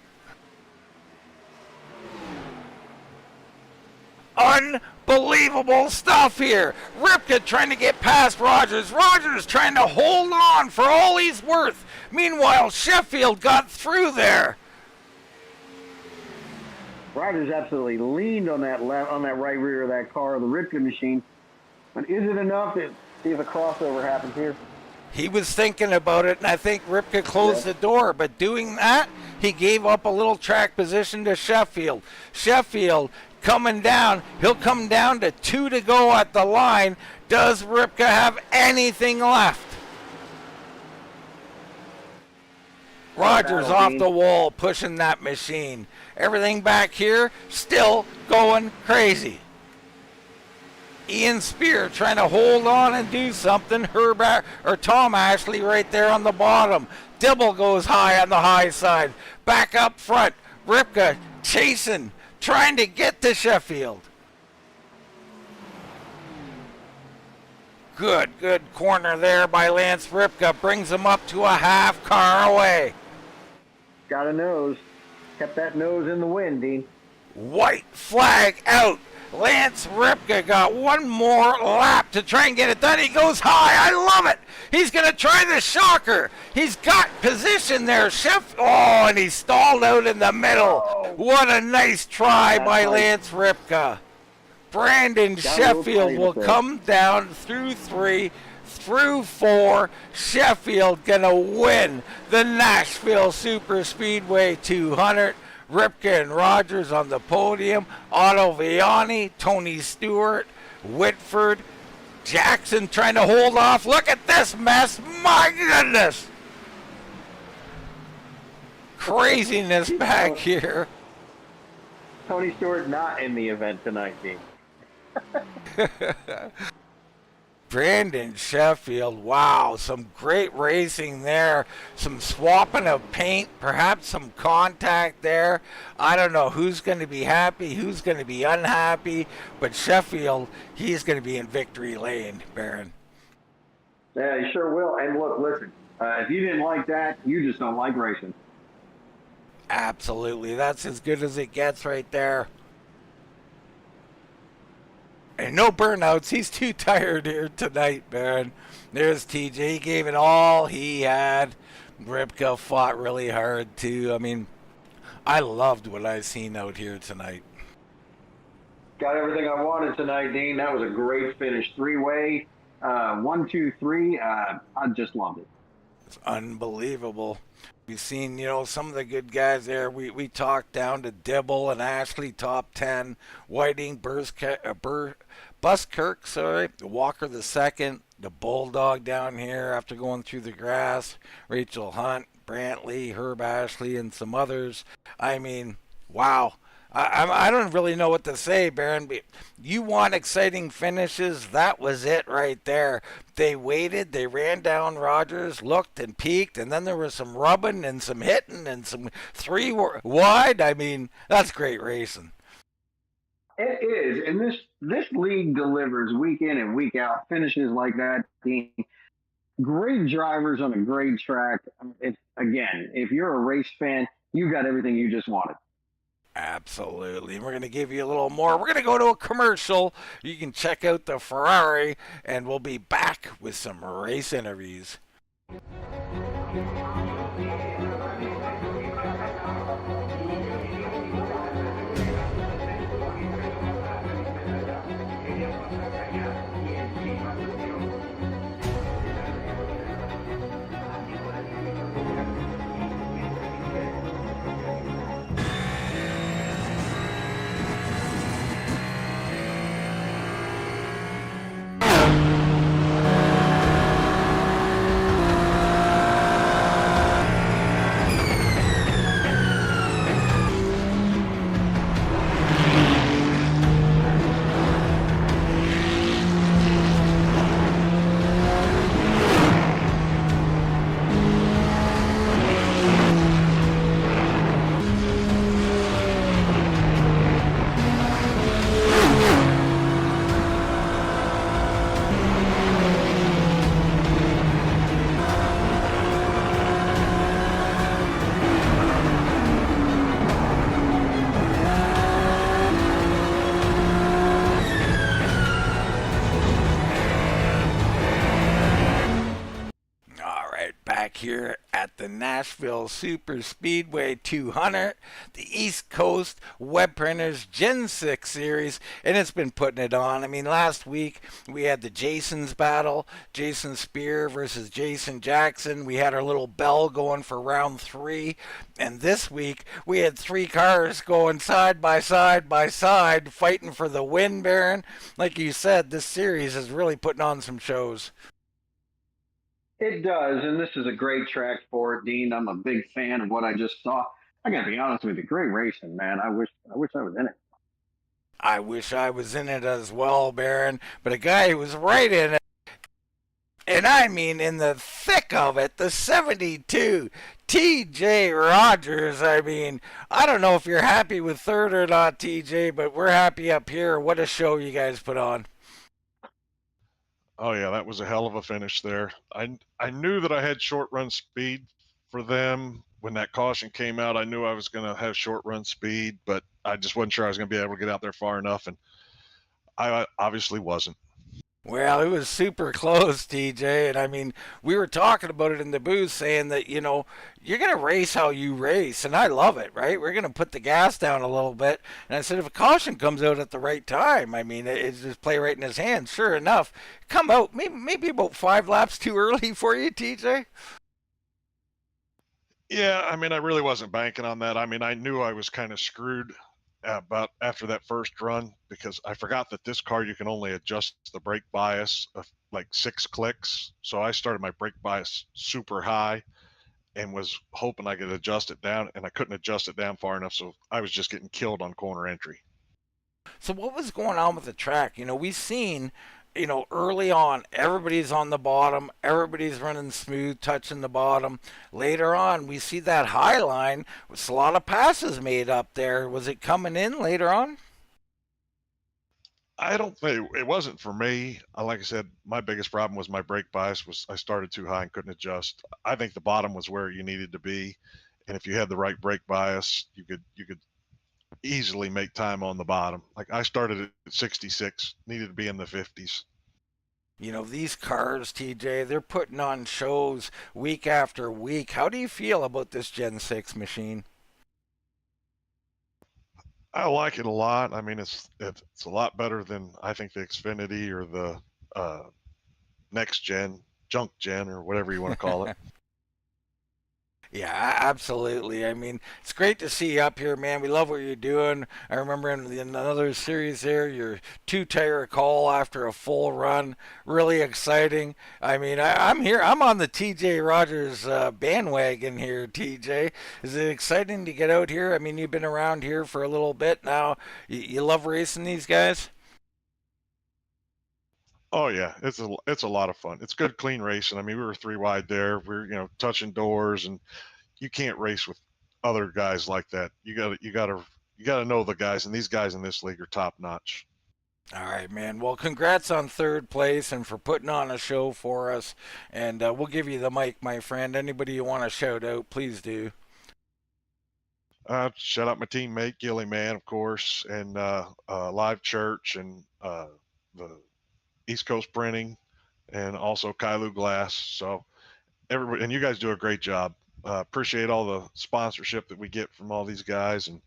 Unbelievable stuff here. Ripka trying to get past Rogers. Rogers trying to hold on for all he's worth. Meanwhile, Sheffield got through there. Rogers absolutely leaned on that right rear of that car, the Ripka machine. But is it enough to see if a crossover happens here? He was thinking about it, and I think Ripka closed the door. But doing that, he gave up a little track position to Sheffield. Sheffield coming down. He'll come down to 2 to go at the line. Does Ripka have anything left? Rogers off the wall, pushing that machine. Everything back here still going crazy. Ian Speer trying to hold on and do something. Tom Ashley right there on the bottom. Dibble goes high on the high side. Back up front. Ripka chasing, trying to get to Sheffield. Good corner there by Lance Ripka. Brings him up to a half car away. Got a nose. Kept that nose in the wind, Dean. White flag out. Lance Ripka got one more lap to try and get it done. He goes high. I love it. He's going to try the shocker. He's got position there. And he stalled out in the middle. Oh. What a nice try by Lance Ripka. Brandon Sheffield will come down through 3, through 4. Sheffield going to win the Nashville Superspeedway 200. Ripka and Rogers on the podium. Otto Viani, Tony Stewart, Whitford, Jackson trying to hold off. Look at this mess. My goodness. Craziness back here. Tony Stewart not in the event tonight, Dean. Brandon Sheffield, wow, some great racing there, some swapping of paint, perhaps some contact there. I don't know who's going to be happy, who's going to be unhappy, but Sheffield, he's going to be in victory lane, Baron. Yeah, he sure will. And look, listen, if you didn't like that, you just don't like racing. Absolutely, that's as good as it gets right there. And no burnouts. He's too tired here tonight, Baron. There's TJ. He gave it all he had. Ripka fought really hard, too. I mean, I loved what I seen out here tonight. Got everything I wanted tonight, Dean. That was a great finish. 3-way, 1, 2, 3. I just loved it. It's unbelievable. We've seen, some of the good guys there. We talked down to Dibble and Ashley, top 10. Whiting, Buskirk, Walker the second. The Bulldog down here after going through the grass. Rachel Hunt, Brantley, Herb Ashley, and some others. I mean, wow. I don't really know what to say, Baron. You want exciting finishes? That was it right there. They waited, they ran down Rogers, looked and peeked, and then there was some rubbing and some hitting and some 3 wide. I mean, that's great racing. It is, and this league delivers week in and week out finishes like that. Great drivers on a great track. If you're a race fan, you got everything you just wanted. Absolutely. We're going to give you a little more. We're going to go to a commercial. You can check out the Ferrari, and we'll be back with some race interviews. All right, back here at the Nashville Superspeedway 200, the East Coast Web Printers Gen 6 series, and it's been putting it on. I mean, last week we had the Jason's battle, Jason Speer versus Jason Jackson. We had our little bell going for round 3, and this week we had 3 cars going side by side by side, fighting for the win, Baron. Like you said, this series is really putting on some shows. It does, and this is a great track for it, Dean. I'm a big fan of what I just saw. I gotta be honest with you, great racing, man. I wish I was in it. I wish I was in it as well, Baron, but a guy who was right in it, and I mean in the thick of it, the 72 TJ Rogers. I mean, I don't know if you're happy with third or not, TJ, but we're happy up here. What a show you guys put on. Oh yeah, that was a hell of a finish there. I knew that I had short run speed for them when that caution came out. I knew I was going to have short run speed, but I just wasn't sure I was going to be able to get out there far enough, and I obviously wasn't. Well, it was super close, TJ. And I mean, we were talking about it in the booth saying that, you know, you're going to race how you race. And I love it, right? We're going to put the gas down a little bit. And I said, if a caution comes out at the right time, I mean, it's just play right in his hands. Sure enough, come out maybe about 5 laps too early for you, TJ. Yeah, I mean, I really wasn't banking on that. I mean, I knew I was kind of screwed about after that first run because I forgot that this car you can only adjust the brake bias of like 6 clicks. So I started my brake bias super high and was hoping I could adjust it down, and I couldn't adjust it down far enough, so I was just getting killed on corner entry. So what was going on with the track? You know, we've seen, you know, early on, everybody's on the bottom, everybody's running smooth, touching the bottom. Later on, we see that high line with a lot of passes made up there. Was it coming in later on? I don't think it wasn't for me. Like I said, my biggest problem was my brake bias was I started too high and couldn't adjust. I think the bottom was where you needed to be, and if you had the right brake bias, you could easily make time on the bottom. Like I started at 66, needed to be in the 50s. You know, these cars, TJ, they're putting on shows week after week. How do you feel about this Gen 6 machine? I like it a lot. I mean, it's a lot better than I think the Xfinity or the next gen, junk gen, or whatever you want to call it. Yeah, absolutely. I mean, it's great to see you up here, man. We love what you're doing. I remember in another series there, your 2-tire call after a full run. Really exciting. I mean, I'm here. I'm on the TJ Rogers bandwagon here, TJ. Is it exciting to get out here? I mean, you've been around here for a little bit now. You love racing these guys? Oh yeah, it's a lot of fun. It's good, clean racing. I mean, we were 3 wide there. We're touching doors, and you can't race with other guys like that. You gotta know the guys, and these guys in this league are top notch. All right, man. Well, congrats on third place and for putting on a show for us. And we'll give you the mic, my friend. Anybody you want to shout out, please do. Shout out my teammate Gilly Man, of course, and Live Church and the East Coast Printing, and also Kailu Glass. So everybody, and you guys do a great job. Appreciate all the sponsorship that we get from all these guys, and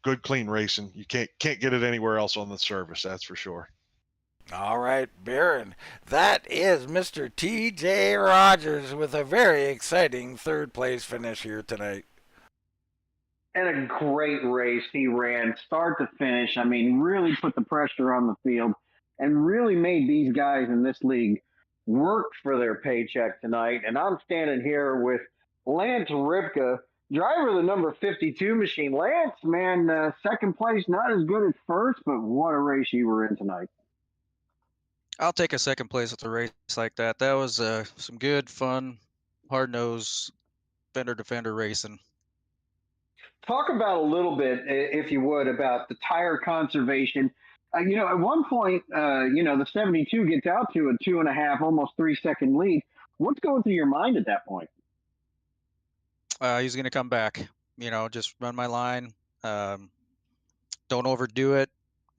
good clean racing. You can't get it anywhere else on the service, that's for sure. All right, Baron. That is Mr. T.J. Rogers with a very exciting third place finish here tonight. And a great race he ran, start to finish. I mean, really put the pressure on the field and really made these guys in this league work for their paycheck tonight. And I'm standing here with Lance Ripka, driver of the number 52 machine. Lance, man, second place, not as good as first, but what a race you were in tonight. I'll take a second place with a race like that. That was some good, fun, hard-nosed fender-to-fender racing. Talk about a little bit, if you would, about the tire conservation. At one point, the 72 gets out to a 2.5, almost 3 second lead. What's going through your mind at that point? He's going to come back. Just run my line. Don't overdo it,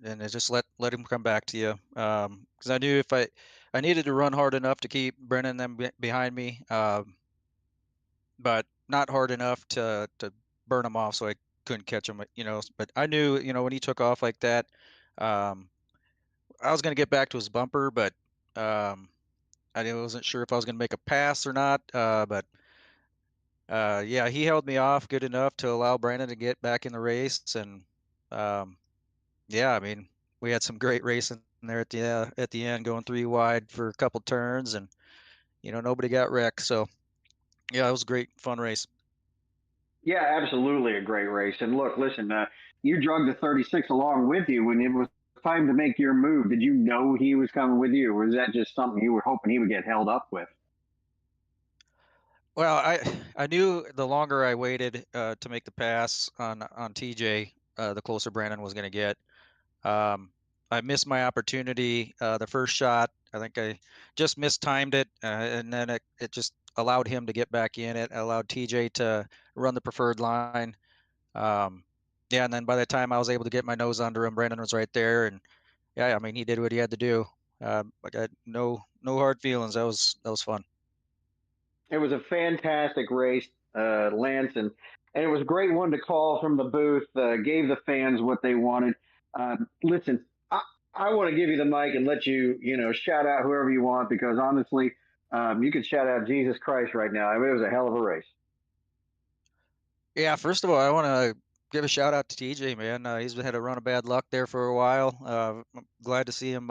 and just let him come back to you. Because I knew if I needed to run hard enough to keep Brennan and them behind me, but not hard enough to burn him off, so I couldn't catch him. But I knew, when he took off like that, I was going to get back to his bumper, but I wasn't sure if I was going to make a pass or not. But yeah, he held me off good enough to allow Brandon to get back in the race, and yeah, I mean, we had some great racing there at the end, going 3 wide for a couple turns, and nobody got wrecked. So yeah, it was a great, fun race. Yeah, absolutely a great race. And look, listen, you drug the 36 along with you when it was time to make your move. Did you know he was coming with you, or was that just something you were hoping he would get held up with? Well, I knew the longer I waited to make the pass on TJ, the closer Brandon was going to get. I missed my opportunity. The first shot, I think I just mistimed it, and then it just allowed him to get back in it. Allowed TJ to run the preferred line. Yeah, and then by the time I was able to get my nose under him, Brandon was right there, and yeah, I mean, he did what he had to do. I got no hard feelings. That was fun. It was a fantastic race, Lance, and it was a great one to call from the booth. Gave the fans what they wanted. Listen, I want to give you the mic and let you, shout out whoever you want, because honestly, you could shout out Jesus Christ right now. I mean, it was a hell of a race. Yeah, first of all, I want to give a shout out to TJ, man. He's had a run of bad luck there for a while. I'm glad to see him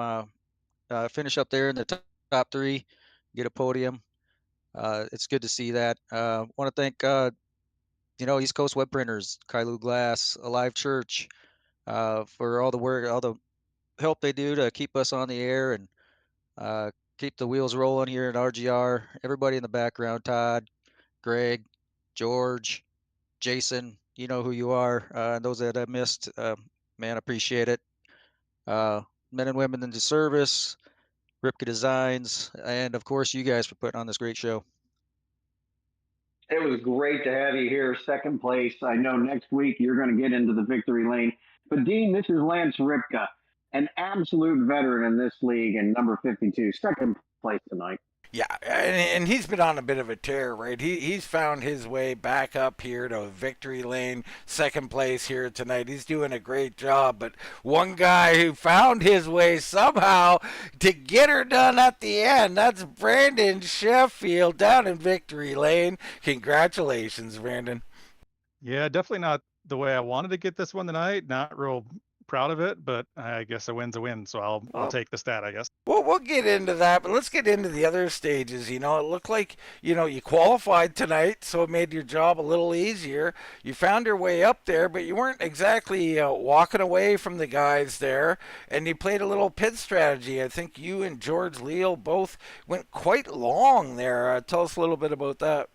finish up there in the top 3, get a podium. It's good to see that. Want to thank East Coast Web Printers, Kailu Glass, Alive Church, for all the work, all the help they do to keep us on the air and keep the wheels rolling here at RGR. Everybody in the background, Todd, Greg, George, Jason, you know who you are. Those that I missed, man, appreciate it. Men and women in the service, Ripka Designs, and of course you guys for putting on this great show. It was great to have you here, second place. I know next week you're going to get into the victory lane. But Dean, this is Lance Ripka, an absolute veteran in this league and number 52, second place tonight. Yeah, and he's been on a bit of a tear, right? He's found his way back up here to victory lane, second place here tonight. He's doing a great job. But one guy who found his way somehow to get her done at the end, that's Brandon Sheffield down in victory lane. Congratulations, Brandon. Yeah, definitely not the way I wanted to get this one tonight. Not real proud of it, but I guess a win's a win, so I'll take the stat, I guess. Well, we'll get into that, but let's get into the other stages. It looked like, you qualified tonight, so it made your job a little easier. You found your way up there, but you weren't exactly walking away from the guys there, and you played a little pit strategy. I think you and George Leal both went quite long there. Tell us a little bit about that.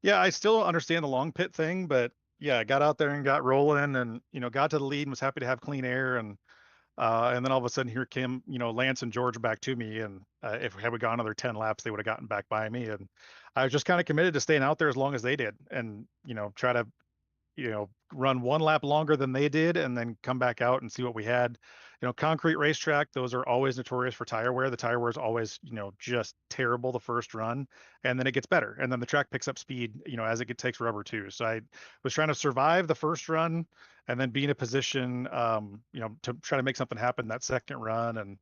Yeah, I still don't understand the long pit thing, but yeah, I got out there and got rolling and, got to the lead and was happy to have clean air. And then all of a sudden here came, Lance and George back to me. And if we had gone another 10 laps, they would have gotten back by me. And I was just kind of committed to staying out there as long as they did and, try to run one lap longer than they did and then come back out and see what we had. Concrete racetrack, those are always notorious for tire wear. The tire wear is always, just terrible the first run, and then it gets better. And then the track picks up speed, as it takes rubber too. So I was trying to survive the first run and then be in a position, to try to make something happen that second run. And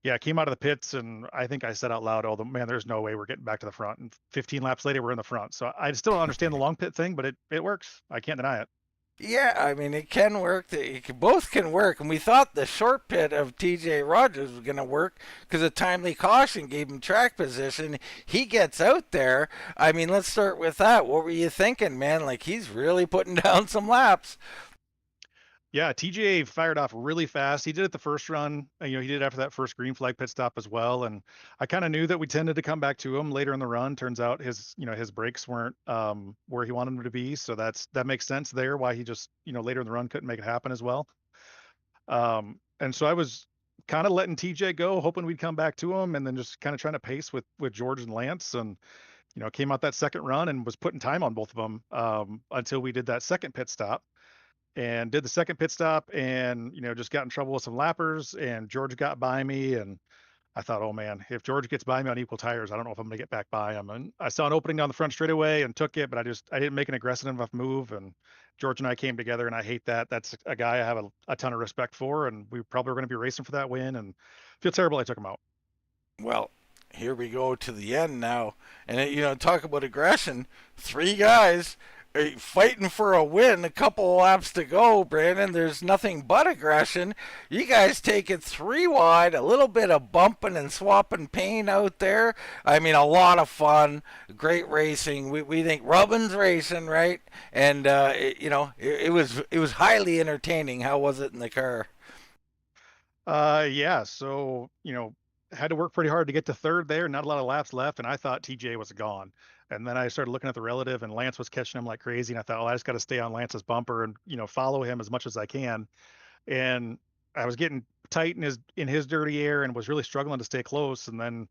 yeah, I came out of the pits and I think I said out loud, "Oh, man, there's no way we're getting back to the front." And 15 laps later, we're in the front. So I still don't understand the long pit thing, but it works. I can't deny it. Yeah, I mean, it can work. Both can work. And we thought the short pit of TJ Rogers was going to work because a timely caution gave him track position. He gets out there. I mean, let's start with that. What were you thinking, man? Like, he's really putting down some laps. Yeah, TJ fired off really fast. He did it the first run. He did it after that first green flag pit stop as well. And I kind of knew that we tended to come back to him later in the run. Turns out his brakes weren't where he wanted them to be. So that makes sense there why he just, later in the run couldn't make it happen as well. And so I was kind of letting TJ go, hoping we'd come back to him, and then just kind of trying to pace with George and Lance. And, came out that second run and was putting time on both of them until we did that second pit stop. And did the second pit stop and, just got in trouble with some lappers, and George got by me. And I thought, oh man, if George gets by me on equal tires, I don't know if I'm going to get back by him. And I saw an opening down the front straightaway and took it, but I didn't make an aggressive enough move. And George and I came together, and I hate that. That's a guy I have a ton of respect for. And we probably were going to be racing for that win, and feel terrible I took him out. Well, here we go to the end now. And, talk about aggression. 3 guys fighting for a win, a couple of laps to go, Brandon. There's nothing but aggression. You guys take it 3 wide, a little bit of bumping and swapping paint out there. I mean, a lot of fun, great racing. We think Rubbin's racing, right? And it was highly entertaining. How was it in the car? Yeah. So had to work pretty hard to get to third there. Not a lot of laps left, and I thought TJ was gone. And then I started looking at the relative, and Lance was catching him like crazy. And I thought, I just got to stay on Lance's bumper and follow him as much as I can. And I was getting tight in his dirty air and was really struggling to stay close. And then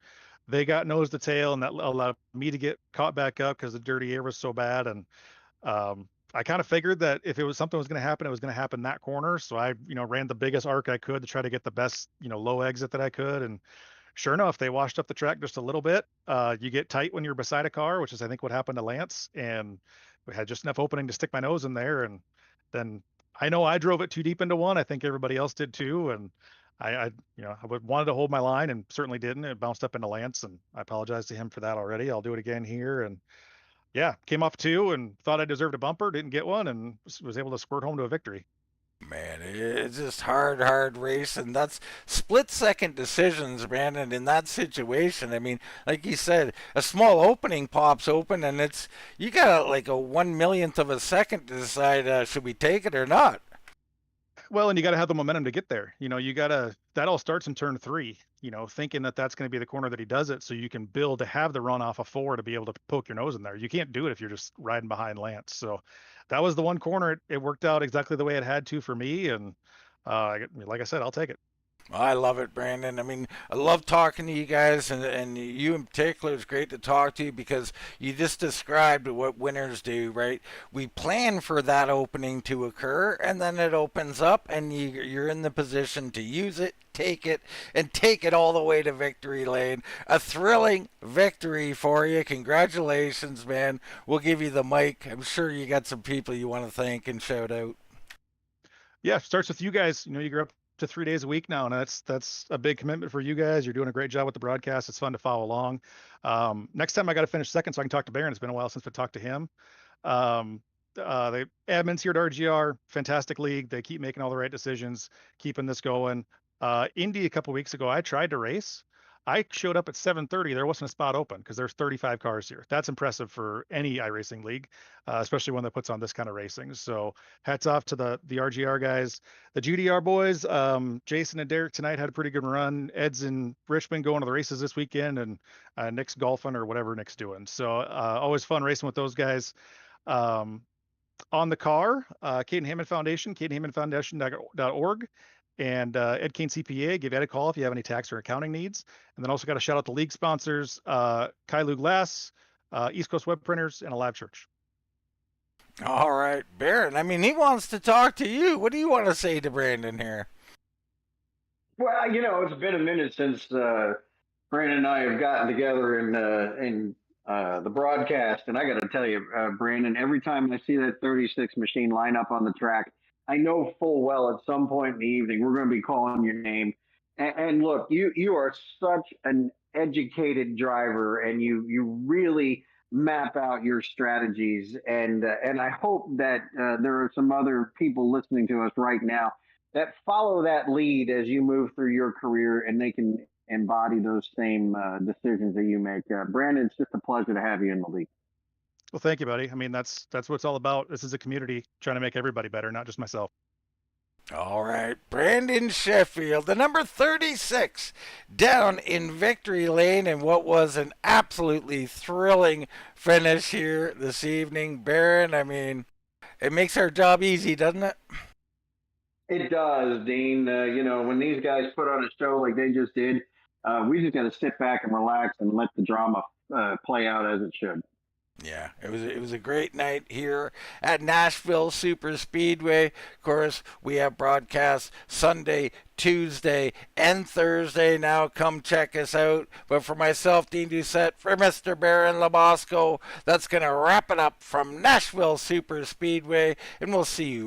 they got nose to tail, and that allowed me to get caught back up because the dirty air was so bad. And I kind of figured that if it was something was going to happen, it was going to happen that corner. So I ran the biggest arc I could to try to get the best low exit that I could. And sure enough, they washed up the track just a little bit. You get tight when you're beside a car, which is, I think, what happened to Lance. And we had just enough opening to stick my nose in there. And then I know I drove it too deep into one. I think everybody else did too. And I wanted to hold my line and certainly didn't. It bounced up into Lance, and I apologize to him for that already. I'll do it again here. And yeah, came off 2 and thought I deserved a bumper, didn't get one, and was able to squirt home to a victory. Man, it's just hard race, and that's split-second decisions, man. And in that situation, I mean, like you said, a small opening pops open, and you got like a 1/1,000,000th of a second to decide should we take it or not. Well, and you got to have the momentum to get there. That all starts in turn 3, thinking that that's going to be the corner that he does it, so you can build to have the run off of 4 to be able to poke your nose in there. You can't do it if you're just riding behind Lance. So that was the one corner. It worked out exactly the way it had to for me. And like I said, I'll take it. I love it, Brandon. I mean, I love talking to you guys, and you in particular. It's great to talk to you because you just described what winners do, right? We plan for that opening to occur, and then it opens up, and you're in the position to use it, and take it all the way to victory lane. A thrilling victory for you. Congratulations, man. We'll give you the mic. I'm sure you got some people you want to thank and shout out. Yeah, starts with you guys. You grew up to 3 days a week now, and that's a big commitment for you guys. You're doing a great job with the broadcast. It's fun to follow along. Next time I got to finish second so I can talk to Barron. It's been a while since we talked to him. The admins here at RGR, fantastic league. They keep making all the right decisions, keeping this going. Indy a couple weeks ago, I tried to race. I showed up at 7:30. There wasn't a spot open because there's 35 cars here. That's impressive for any iRacing league, especially one that puts on this kind of racing. So hats off to the RGR guys. The GDR boys, Jason and Derek tonight had a pretty good run. Ed's in Richmond going to the races this weekend, and Nick's golfing or whatever Nick's doing. So always fun racing with those guys. On the car, Caden Hammond Foundation, cadenhammondfoundation.org. And Ed Kane CPA, give Ed a call if you have any tax or accounting needs. And then also got to shout out the league sponsors, Kailu Glass, East Coast Web Printers, and Alive Church. All right, Baron. I mean, he wants to talk to you. What do you want to say to Brandon here? Well, it's been a minute since Brandon and I have gotten together in the broadcast, and I got to tell you, Brandon, every time I see that 36 machine line up on the track, I know full well at some point in the evening we're going to be calling your name. And look, you are such an educated driver, and you really map out your strategies. And I hope that there are some other people listening to us right now that follow that lead as you move through your career, and they can embody those same decisions that you make. Brandon, it's just a pleasure to have you in the league. Well, thank you, buddy. I mean, that's what it's all about. This is a community trying to make everybody better, not just myself. All right, Brandon Sheffield, the number 36, down in victory lane, and what was an absolutely thrilling finish here this evening. Baron, I mean, it makes our job easy, doesn't it? It does, Dean. When these guys put on a show like they just did, we just got to sit back and relax and let the drama play out as it should. Yeah, it was a great night here at Nashville Superspeedway. Of course, we have broadcasts Sunday, Tuesday, and Thursday. Now come check us out. But for myself, Dean Doucette, for Mr. Baron Labosco, that's going to wrap it up from Nashville Superspeedway, and we'll see you